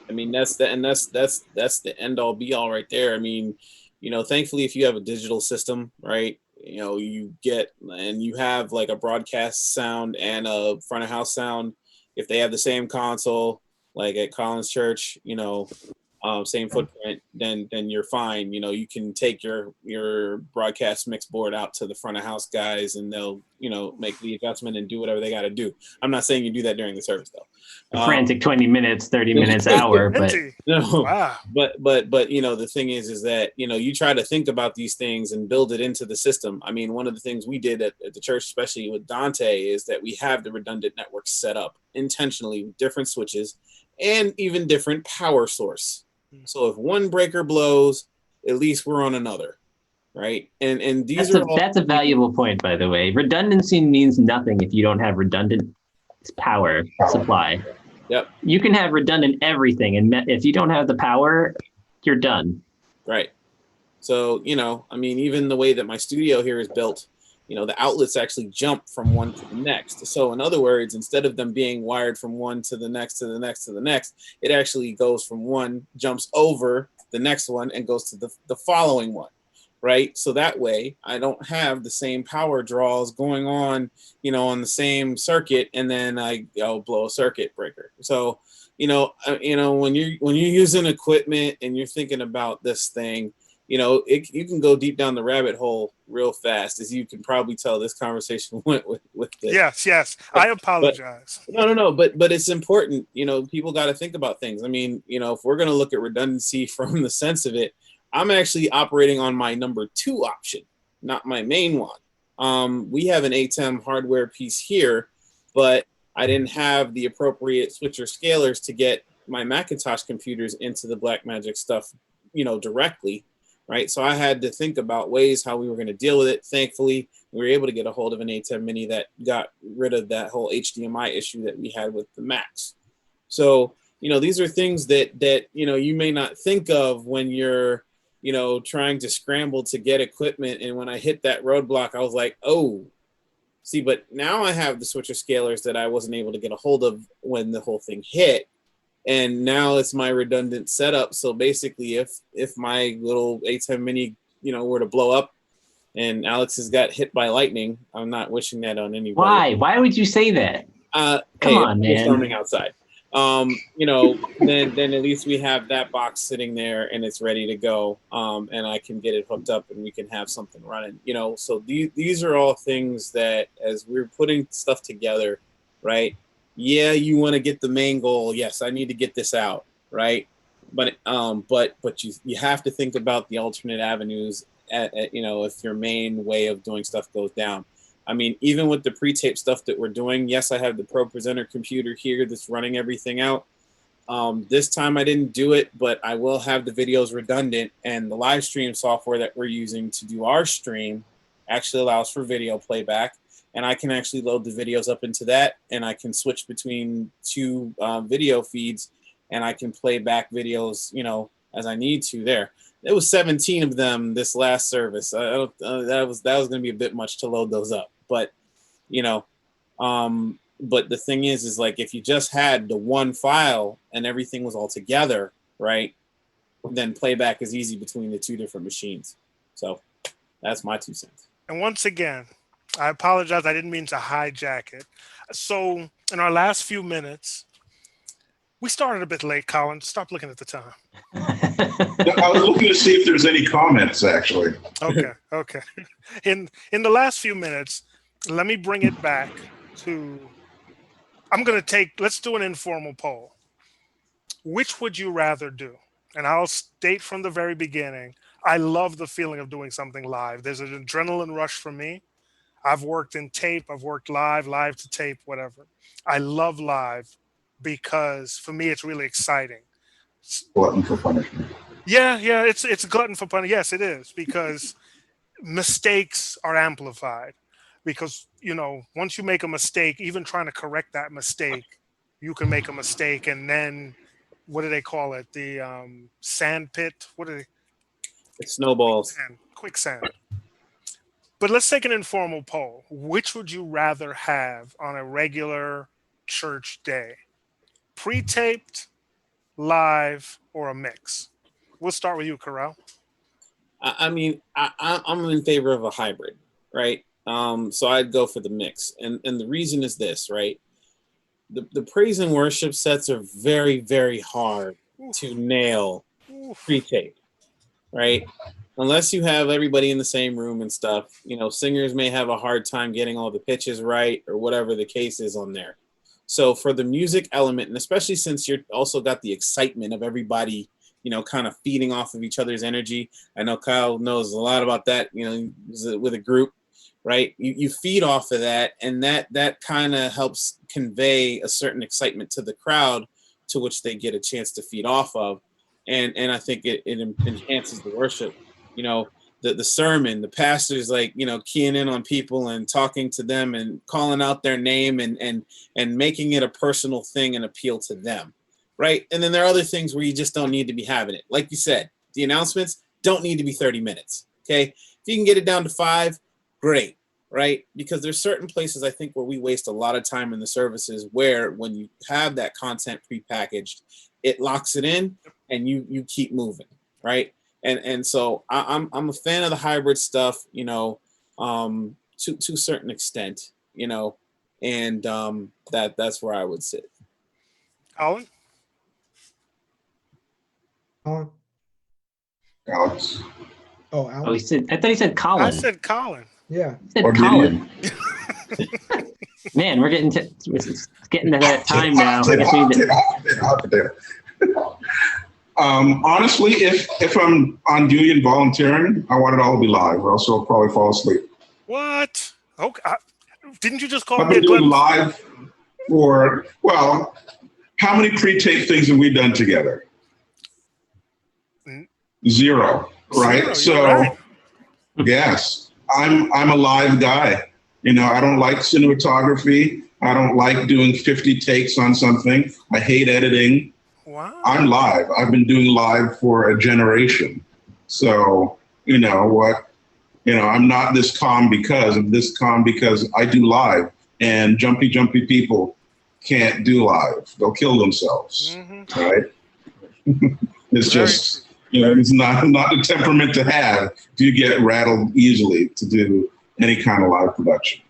I mean, that's the end all be all right there. I mean, thankfully, if you have a digital system, right, you get and you have like a broadcast sound and a front of house sound. If they have the same console, like at Colin's church, same footprint, then you're fine. You can take your broadcast mix board out to the front of house guys and they'll, make the adjustment and do whatever they got to do. I'm not saying you do that during the service though. A frantic 20 minutes, 30 minutes, hour, but no, wow. But the thing is that, you try to think about these things and build it into the system. I mean, one of the things we did at the church, especially with Dante, is that we have the redundant network set up intentionally with different switches and even different power source. So if one breaker blows, at least we're on another, right? And that's a valuable point, by the way. Redundancy means nothing if you don't have redundant power supply. Yep. You can have redundant everything, and if you don't have the power, you're done. Right. So, I mean, even the way that my studio here is built, the outlets actually jump from one to the next. So in other words, instead of them being wired from one to the next, to the next, to the next, it actually goes from one, jumps over the next one and goes to the following one. right? So that way I don't have the same power draws going on, on the same circuit, and then I'll blow a circuit breaker. So, when you're using equipment and you're thinking about this thing, you can go deep down the rabbit hole real fast, as you can probably tell this conversation went with this. Yes. I apologize. No. But it's important. People got to think about things. I mean, if we're going to look at redundancy from the sense of it, I'm actually operating on my number 2 option, not my main one. We have an ATEM hardware piece here, but I didn't have the appropriate switcher scalers to get my Macintosh computers into the Blackmagic stuff, directly. Right. So I had to think about ways how we were going to deal with it. Thankfully, we were able to get a hold of an ATEM Mini that got rid of that whole HDMI issue that we had with the Macs. So, these are things that you may not think of when you're, trying to scramble to get equipment. And when I hit that roadblock, I was like, oh, see, but now I have the switcher scalers that I wasn't able to get a hold of when the whole thing hit. And now it's my redundant setup. So basically, if my little ATEM Mini, were to blow up and Alex has got hit by lightning, I'm not wishing that on anybody. Why? Why would you say that? Come on, man. Storming outside. Then at least we have that box sitting there and it's ready to go. And I can get it hooked up and we can have something running. So these are all things that, as we're putting stuff together, right? Yeah, you want to get the main goal. Yes, I need to get this out, right? But you have to think about the alternate avenues. If your main way of doing stuff goes down. I mean, even with the pre-tape stuff that we're doing, yes, I have the Pro Presenter computer here that's running everything out. This time I didn't do it, but I will have the videos redundant, and the live stream software that we're using to do our stream actually allows for video playback. And I can actually load the videos up into that, and I can switch between 2 video feeds, and I can play back videos, as I need to there. There was 17 of them this last service. That was going to be a bit much to load those up. But, but the thing is like, if you just had the one file and everything was all together, right, then playback is easy between the 2 different machines. So that's my 2 cents. And once again, I apologize. I didn't mean to hijack it. So in our last few minutes, we started a bit late, Colin. Stop looking at the time. I was looking to see if there's any comments, actually. Okay. In the last few minutes, let me bring it back to, let's do an informal poll. Which would you rather do? And I'll state from the very beginning, I love the feeling of doing something live. There's an adrenaline rush for me. I've worked in tape, I've worked live to tape, whatever. I love live because for me, it's really exciting. Glutton for punishment. Yeah, it's a glutton for punishment. Yes, it is, because mistakes are amplified. Because, once you make a mistake, even trying to correct that mistake, you can make a mistake. And then, what do they call it? The sand pit? It snowballs. Quicksand. But let's take an informal poll. Which would you rather have on a regular church day? Pre-taped, live, or a mix? We'll start with you, Karel. I mean, I'm in favor of a hybrid, right? So I'd go for the mix. And the reason is this, right? The praise and worship sets are very, very hard to nail pre-tape, right? Unless you have everybody in the same room and stuff, singers may have a hard time getting all the pitches right or whatever the case is on there. So for the music element, and especially since you're also got the excitement of everybody, kind of feeding off of each other's energy. I know Kyle knows a lot about that, with a group, right? You feed off of that, and that kind of helps convey a certain excitement to the crowd, to which they get a chance to feed off of. And I think it enhances the worship. The sermon, the pastor's keying in on people and talking to them and calling out their name and making it a personal thing and appeal to them, right? And then there are other things where you just don't need to be having it. Like you said, the announcements don't need to be 30 minutes, okay? If you can get it down to 5, great, right? Because there's certain places, I think, where we waste a lot of time in the services where when you have that content prepackaged, it locks it in and you keep moving, right? And so I'm a fan of the hybrid stuff, you know, to a certain extent, you know, and that's where I would sit. Colin? Colin? Alex. Oh, Oh, Alex. I thought he said Colin. I said Colin. Yeah. He said Or did Colin. Man, we're getting to that time now. I guess we need to. Honestly, if I'm on duty and volunteering, I want it all to be live, or else I'll probably fall asleep. What? Okay. Didn't you just call I've me a been doing glimpse? live for, well, how many pre-tape things have we done together? Zero, right? Zero, you're right. Yes, I'm a live guy. You know, I don't like cinematography. I don't like doing 50 takes on something. I hate editing. Wow. I'm live. I've been doing live for a generation. So, you know what? You know, I'm not this calm because of this calm because I do live, and jumpy people can't do live. They'll kill themselves, right? It's just, you know, it's not the temperament to have. You get rattled easily to do any kind of live production.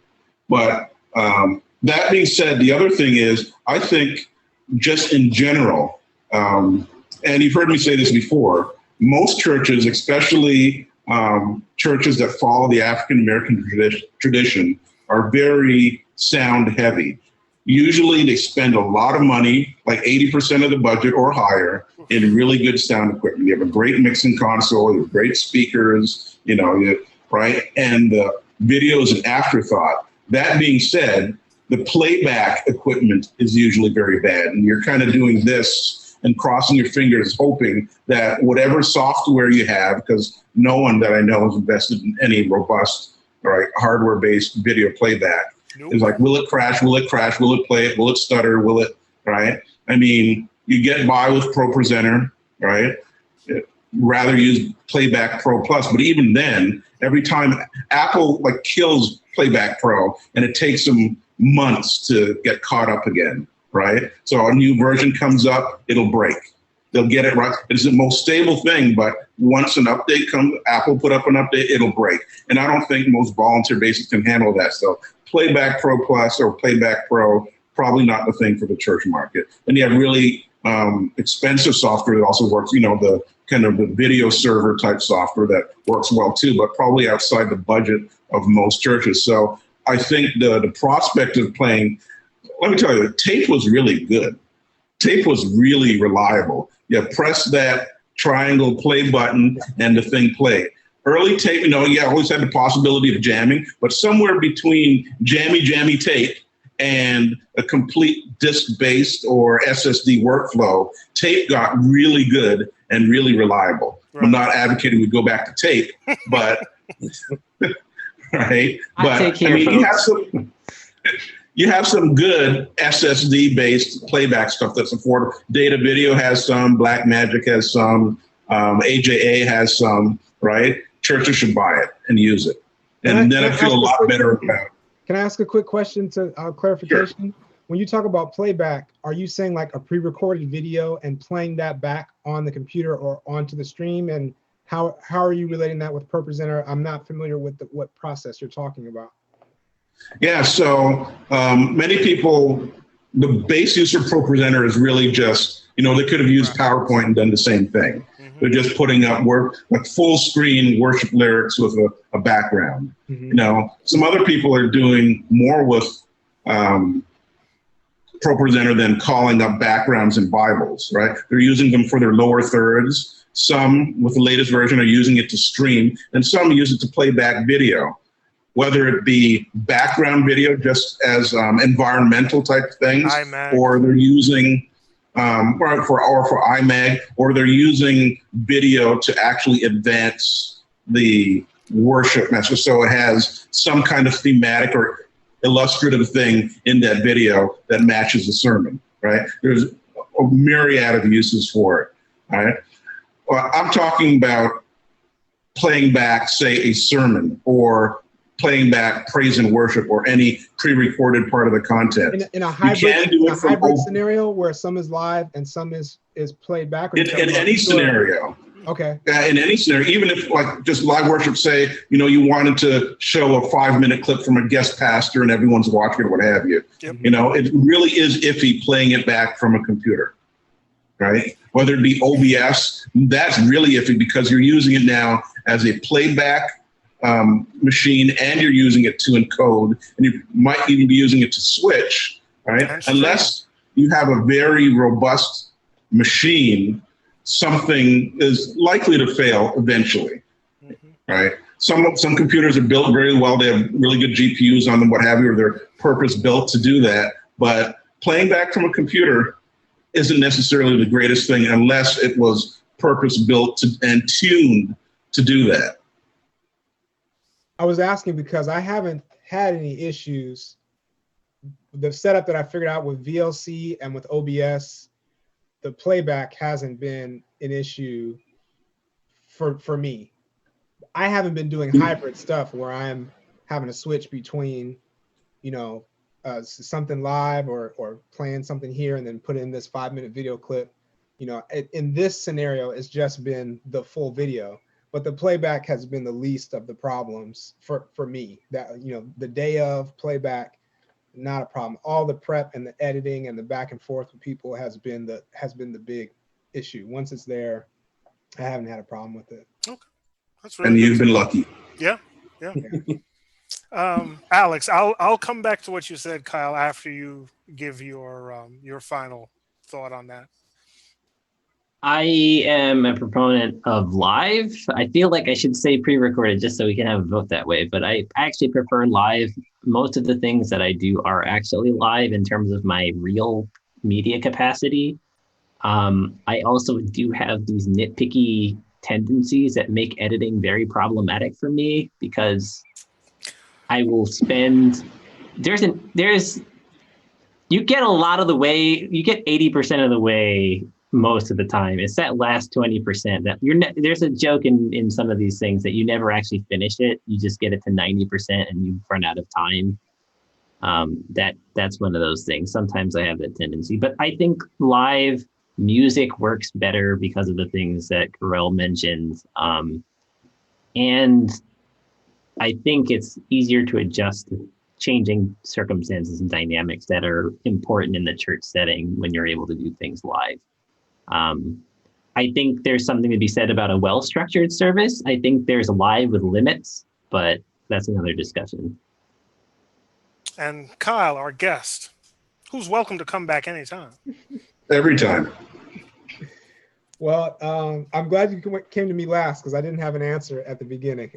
But that being said, the other thing is, I think just in general, and you've heard me say this before, most churches, especially churches that follow the African-American tradition, are very sound heavy. Usually they spend a lot of money, like 80% of the budget or higher, in really good sound equipment. You have a great mixing console, you have great speakers, you know, right? And the video is an afterthought. That being said, the playback equipment is usually very bad. And you're kind of doing this and crossing your fingers, hoping that whatever software you have, because no one that I know has invested in any robust, right, hardware-based video playback, is like, will it crash? Will it crash? Will it play it? Will it stutter? Will it, right? I mean, you get by with Pro Presenter, right? Rather use Playback Pro Plus, but even then, every time Apple like kills Playback Pro, and it takes them months to get caught up again, right? So a new version comes up, it'll break. They'll get it right. It's the most stable thing, but once an update comes, Apple put up an update, it'll break. And I don't think most volunteer bases can handle that. So Playback Pro Plus or Playback Pro, probably not the thing for the church market. And you have really expensive software that also works, you know, the kind of the video server type software that works well too, but probably outside the budget of most churches. So I think the prospect of playing, let me tell you, tape was really good. Tape was really reliable. You press that triangle play button and the thing played. Early tape, you know, you always had the possibility of jamming, but somewhere between jammy tape and a complete disk-based or SSD workflow, tape got really good and really reliable. Right. I'm not advocating we go back to tape, but right. But I mean, you have some good SSD-based playback stuff that's affordable. Data Video has some, Blackmagic has some, AJA has some, right? Churches should buy it and use it. And then I feel a lot better about it. Can I ask a quick question to clarification? Sure. When you talk about playback, are you saying like a pre-recorded video and playing that back on the computer or onto the stream? And how are you relating that with Pro Presenter? I'm not familiar with what process you're talking about. Yeah, so many people, the base use of Pro Presenter is really just, you know, they could have used PowerPoint and done the same thing. They're just putting up like full screen worship lyrics with a background. You know, some other people are doing more with Pro Presenter than calling up backgrounds in Bibles, right? They're using them for their lower thirds. Some, with the latest version, are using it to stream, and some use it to play back video, whether it be background video just as environmental type things, or they're using or for iMag, or they're using video to actually advance the worship message. So it has some kind of thematic or illustrative thing in that video that matches the sermon, right? There's a myriad of uses for it, right? Well, I'm talking about playing back, say, a sermon, or playing back praise and worship, or any pre-recorded part of the content. In a hybrid scenario where some is live and some is played back? In any scenario. Okay. In any scenario, even if like just live worship, say, you wanted to show a 5-minute clip from a guest pastor and everyone's watching it, what have you. Yep. It really is iffy playing it back from a computer, right? Whether it be OBS, that's really iffy because you're using it now as a playback machine, and you're using it to encode, and you might even be using it to switch, right? Unless you have a very robust machine, something is likely to fail eventually, right? Some computers are built very well. They have really good GPUs on them, what have you, or they're purpose built to do that. But playing back from a computer isn't necessarily the greatest thing unless it was purpose built and tuned to do that. I was asking because I haven't had any issues. The setup that I figured out with VLC and with OBS, the playback hasn't been an issue for me. I haven't been doing hybrid stuff where I'm having to switch between, something live or playing something here and then put in this 5-minute video clip. In this scenario, it's just been the full video, but the playback has been the least of the problems for me. That, the day of playback, not a problem. All the prep and the editing and the back and forth with people has been the big issue. Once it's there, I haven't had a problem with it. Okay, that's really And good. you've been lucky. Yeah. Alex, I'll come back to what you said, Kyle, after you give your final thought on that. I am a proponent of live. I feel like I should say pre-recorded just so we can have a vote that way, but I actually prefer live. Most of the things that I do are actually live in terms of my real media capacity. I also do have these nitpicky tendencies that make editing very problematic for me because I will spend, you get a lot of the way, you get 80% of the way most of the time. It's that last 20% that there's a joke in some of these things that you never actually finish it. You just get it to 90% and you run out of time. That's one of those things. Sometimes I have that tendency, but I think live music works better because of the things that Karel mentioned. And I think it's easier to adjust to changing circumstances and dynamics that are important in the church setting when you're able to do things live. I think there's something to be said about a well-structured service. I think there's live with limits, but that's another discussion. And Kyle, our guest, who's welcome to come back anytime. Every time. Well, I'm glad you came to me last because I didn't have an answer at the beginning.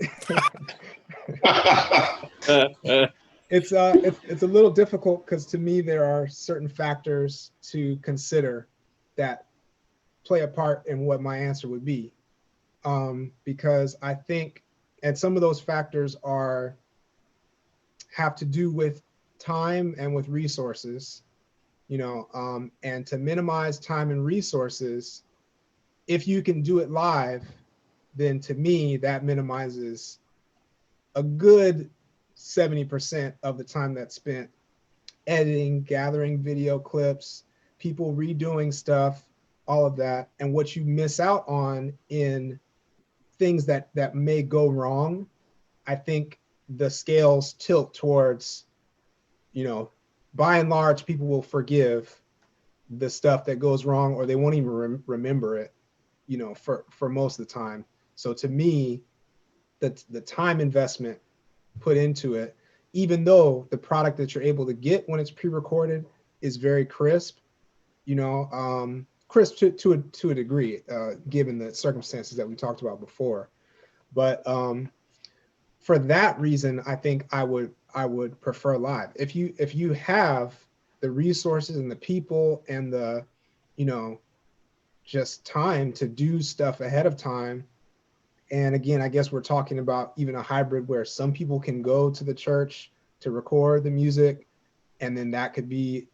It's a little difficult because to me there are certain factors to consider that play a part in what my answer would be, because I think, and some of those factors have to do with time and with resources, and to minimize time and resources, if you can do it live, then to me that minimizes a good 70% of the time that's spent editing, gathering video clips, people redoing stuff, all of that. And what you miss out on in things that may go wrong, I think the scales tilt towards, by and large, people will forgive the stuff that goes wrong, or they won't even remember it, for most of the time. So to me, the time investment put into it, even though the product that you're able to get when it's pre-recorded is very crisp, crisp to a degree, given the circumstances that we talked about before. But for that reason, I think I would prefer live. If you have the resources and the people and the, just time to do stuff ahead of time. And again, I guess we're talking about even a hybrid where some people can go to the church to record the music, and then that could be,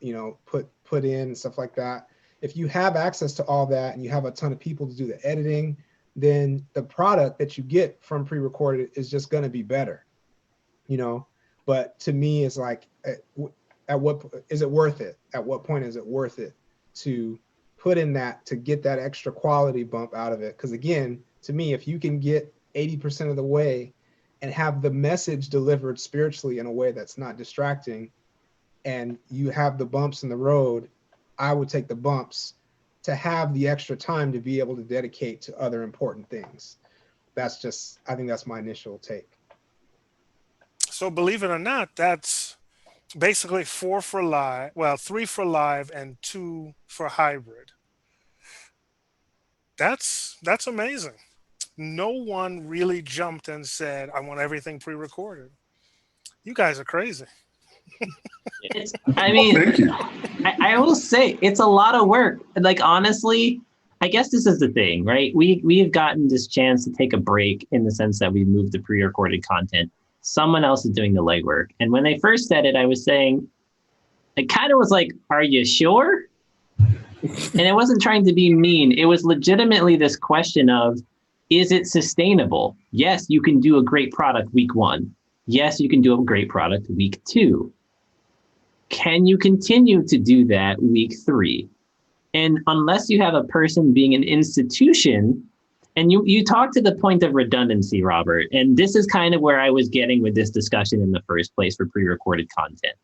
put in and stuff like that. If you have access to all that and you have a ton of people to do the editing, then the product that you get from pre-recorded is just going to be better, But to me, it's like, at what is it worth it? At what point is it worth it to put in that, to get that extra quality bump out of it? Because again, to me, if you can get 80% of the way and have the message delivered spiritually in a way that's not distracting, and you have the bumps in the road, I would take the bumps to have the extra time to be able to dedicate to other important things. That's just, I think that's my initial take. So believe it or not, that's basically 4 for live, well, 3 for live and 2 for hybrid. That's amazing. No one really jumped and said, I want everything pre-recorded. You guys are crazy. I mean, Thank you. I will say it's a lot of work. Like, honestly, I guess this is the thing, right? We have gotten this chance to take a break in the sense that we've moved to pre-recorded content. Someone else is doing the legwork. And when they first said it, I was saying, it kind of was like, are you sure? And it wasn't trying to be mean. It was legitimately this question of, is it sustainable? Yes, you can do a great product week 1. Yes, you can do a great product week 2. Can you continue to do that week 3? And unless you have a person being an institution, and you talk to the point of redundancy, Robert, and this is kind of where I was getting with this discussion in the first place for pre-recorded content.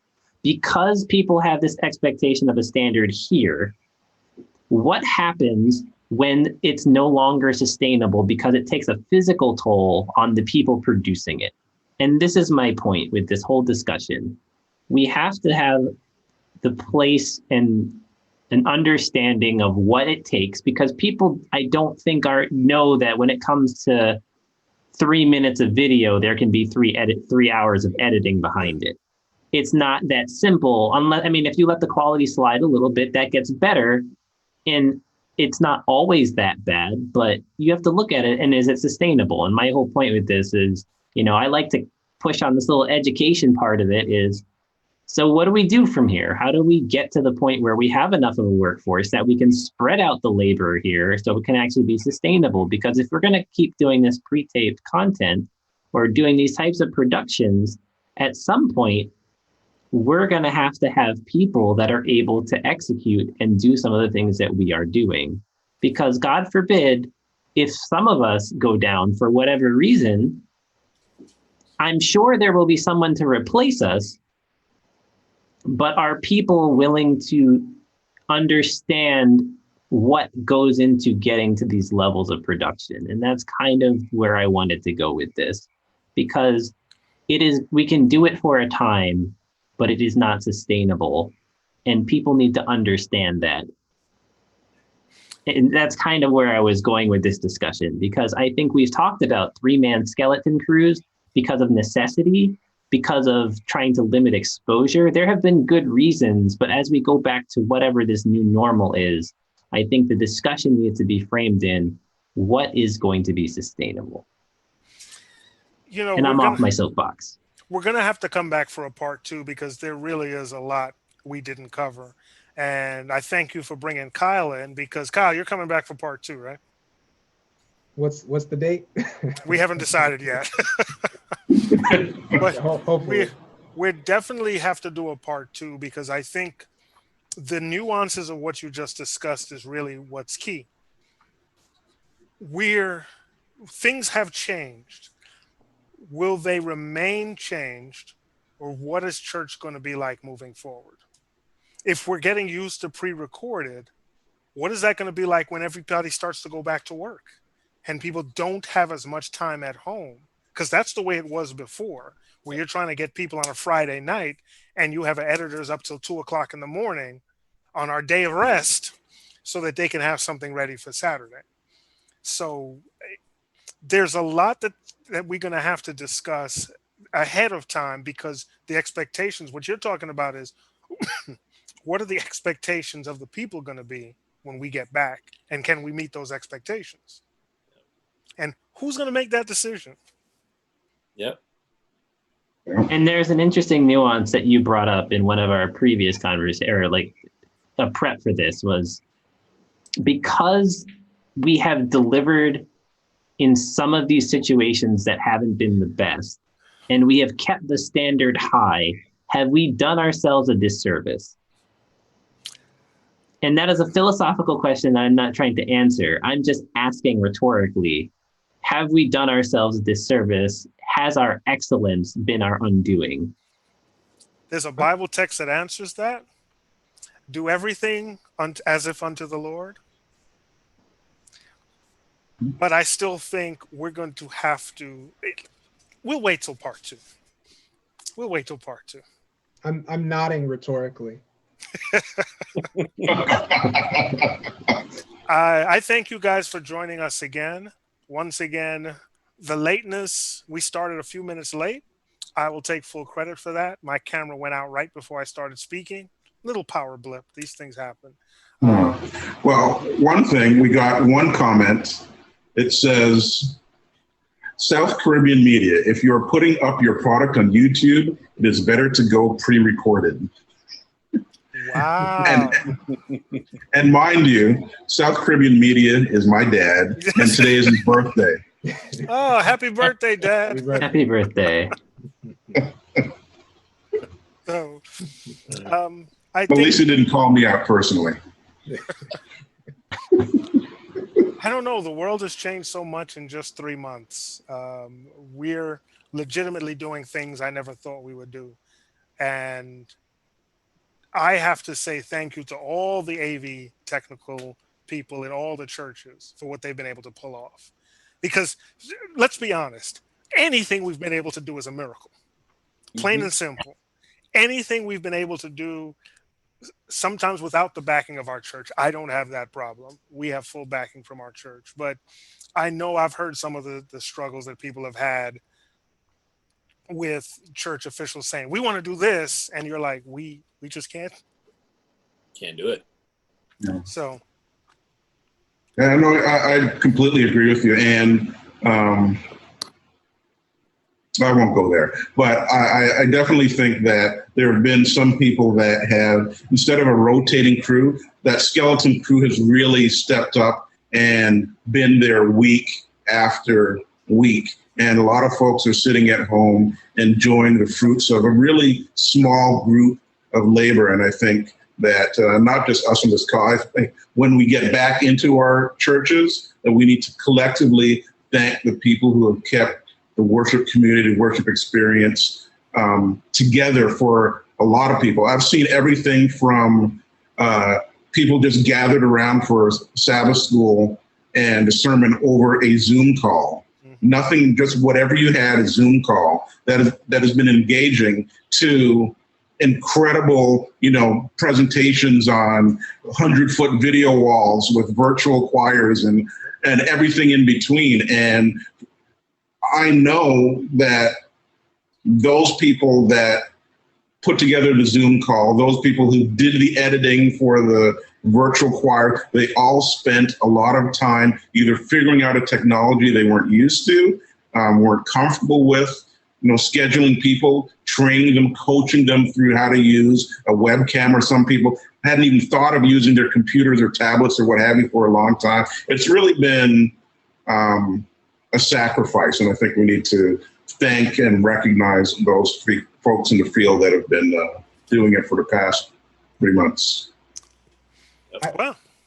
Because people have this expectation of a standard here, what happens when it's no longer sustainable because it takes a physical toll on the people producing it? And this is my point with this whole discussion. We have to have the place and an understanding of what it takes, because people, I don't think know that when it comes to 3 minutes of video, there can be 3 hours of editing behind it. It's not that simple. Unless, I mean, if you let the quality slide a little bit, that gets better. And it's not always that bad, but you have to look at it and is it sustainable? And my whole point with this is, I like to push on this little education part of it is, so what do we do from here? How do we get to the point where we have enough of a workforce that we can spread out the labor here so it can actually be sustainable? Because if we're going to keep doing this pre-taped content or doing these types of productions, at some point, we're going to have people that are able to execute and do some of the things that we are doing. Because God forbid, if some of us go down for whatever reason, I'm sure there will be someone to replace us. But are people willing to understand what goes into getting to these levels of production? And that's kind of where I wanted to go with this, because we can do it for a time, but it is not sustainable. And people need to understand that. And that's kind of where I was going with this discussion, because I think we've talked about 3-man skeleton crews because of necessity, because of trying to limit exposure. There have been good reasons, but as we go back to whatever this new normal is, I think the discussion needs to be framed in what is going to be sustainable. And I'm off my soapbox. We're going to have to come back for a part 2 because there really is a lot we didn't cover. And I thank you for bringing Kyle in, because Kyle, you're coming back for part 2, right? What's the date? We haven't decided yet. But Hopefully. we definitely have to do a part 2, because I think the nuances of what you just discussed is really what's key. Things have changed. Will they remain changed, or what is church going to be like moving forward? If we're getting used to pre-recorded, what is that going to be like when everybody starts to go back to work and people don't have as much time at home? Because that's the way it was before, where you're trying to get people on a Friday night and you have editors up till 2:00 in the morning on our day of rest so that they can have something ready for Saturday. So there's a lot that we're going to have to discuss ahead of time, because the expectations, what you're talking about is what are the expectations of the people going to be when we get back, and can we meet those expectations? And who's going to make that decision? Yep. And there's an interesting nuance that you brought up in one of our previous conversations, or like a prep for this, was because we have delivered in some of these situations that haven't been the best, and we have kept the standard high, have we done ourselves a disservice? And that is a philosophical question that I'm not trying to answer. I'm just asking rhetorically, have we done ourselves a disservice? Has our excellence been our undoing? There's a Bible text that answers that. Do everything as if unto the Lord. But I still think we're going to have to. We'll wait till part 2. We'll wait till part 2. I'm nodding rhetorically. I thank you guys for joining us again. Once again, the lateness, we started a few minutes late. I will take full credit for that. My camera went out right before I started speaking. Little power blip. These things happen. Well, one thing, we got one comment. It says, South Caribbean media, if you're putting up your product on YouTube, it is better to go pre-recorded. Wow. And mind you, South Caribbean media is my dad, and today is his birthday. Oh, happy birthday, Dad. Happy birthday. So, At least he didn't call me out personally. I don't know. The world has changed so much in just 3 months. We're legitimately doing things I never thought we would do. And I have to say thank you to all the AV technical people in all the churches for what they've been able to pull off. Because let's be honest, anything we've been able to do is a miracle. Plain and simple. Anything we've been able to do, sometimes without the backing of our church. I don't have that problem. We have full backing from our church. But I know I've heard some of the struggles that people have had with church officials saying, we want to do this. And you're like, we just can't. Can't do it. Yeah. So. Yeah, no, I completely agree with you. And I won't go there, but I definitely think that there have been some people that have, instead of a rotating crew, that skeleton crew has really stepped up and been there week after week. And a lot of folks are sitting at home enjoying the fruits of a really small group of labor. And I think that not just us on this call, I think when we get back into our churches, that we need to collectively thank the people who have kept the worship community, worship experience together for a lot of people. I've seen everything from people just gathered around for Sabbath school and a sermon over a Zoom call. Nothing, just whatever you had, a Zoom call that has been engaging, to incredible, presentations on 100-foot video walls with virtual choirs and everything in between. And I know that those people that put together the Zoom call, those people who did the editing for the virtual choir, they all spent a lot of time either figuring out a technology they weren't used to, weren't comfortable with, scheduling people, training them, coaching them through how to use a webcam, or some people hadn't even thought of using their computers or tablets or what have you for a long time. It's really been a sacrifice, and I think we need to thank and recognize those folks in the field that have been doing it for the past 3 months.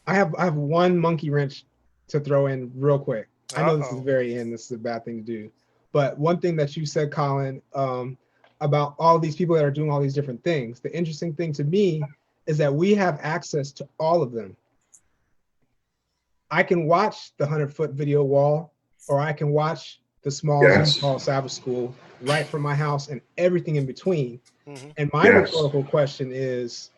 I have one monkey wrench to throw in real quick. I know this is the very end. This is a bad thing to do. But one thing that you said, Colin, about all these people that are doing all these different things, the interesting thing to me is that we have access to all of them. I can watch the 100-foot video wall, or I can watch the small Zoom call Sabbath school right from my house and everything in between. Mm-hmm. And my rhetorical question is,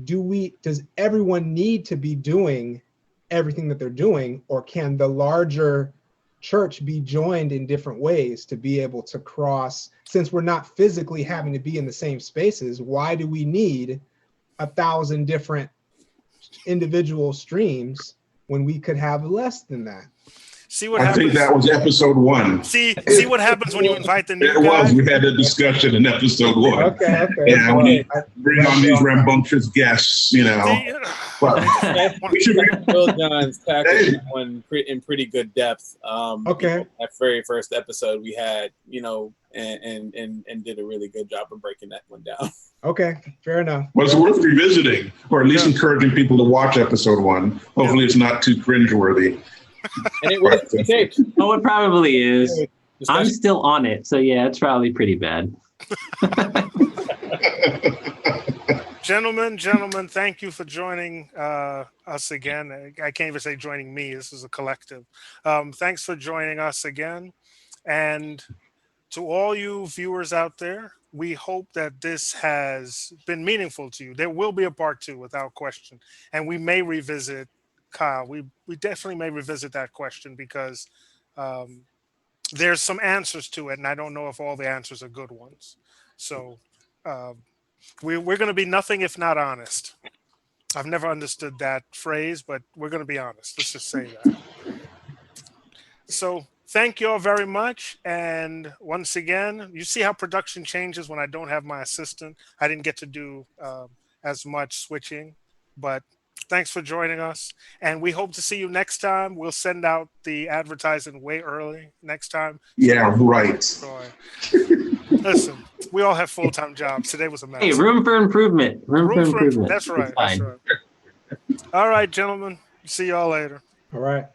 does everyone need to be doing everything that they're doing, or can the larger church be joined in different ways to be able to cross? Since we're not physically having to be in the same spaces, why do we need 1,000 different individual streams when we could have less than that? See what happens. I think that was episode 1. See what happens when you invite the new guy. It was. We had a discussion in episode 1. Okay. Yeah, we bring on these rambunctious guests, But we should Bill John's tackled one in pretty good depth. Okay. That very first episode we had, and did a really good job of breaking that one down. Okay, fair enough. Well, it's worth revisiting, or at least encouraging people to watch episode 1. Hopefully, it's not too cringeworthy. And it was taped. Oh, it probably is. I'm Especially- still on it, so yeah, it's probably pretty bad. Gentlemen, thank you for joining us again. I can't even say joining me. This is a collective. Thanks for joining us again. And to all you viewers out there, we hope that this has been meaningful to you. There will be a part 2 without question. And we may revisit, Kyle, we definitely may revisit that question because there's some answers to it. And I don't know if all the answers are good ones. So we're going to be nothing if not honest. I've never understood that phrase, but we're going to be honest. Let's just say that. So thank you all very much. And once again, you see how production changes when I don't have my assistant. I didn't get to do as much switching, but thanks for joining us. And we hope to see you next time. We'll send out the advertising way early next time. Yeah, right. Listen, we all have full-time jobs. Today was a mess. Hey, room for improvement. Room for improvement. That's right. It's fine. That's right. All right, gentlemen. See y'all later. All right.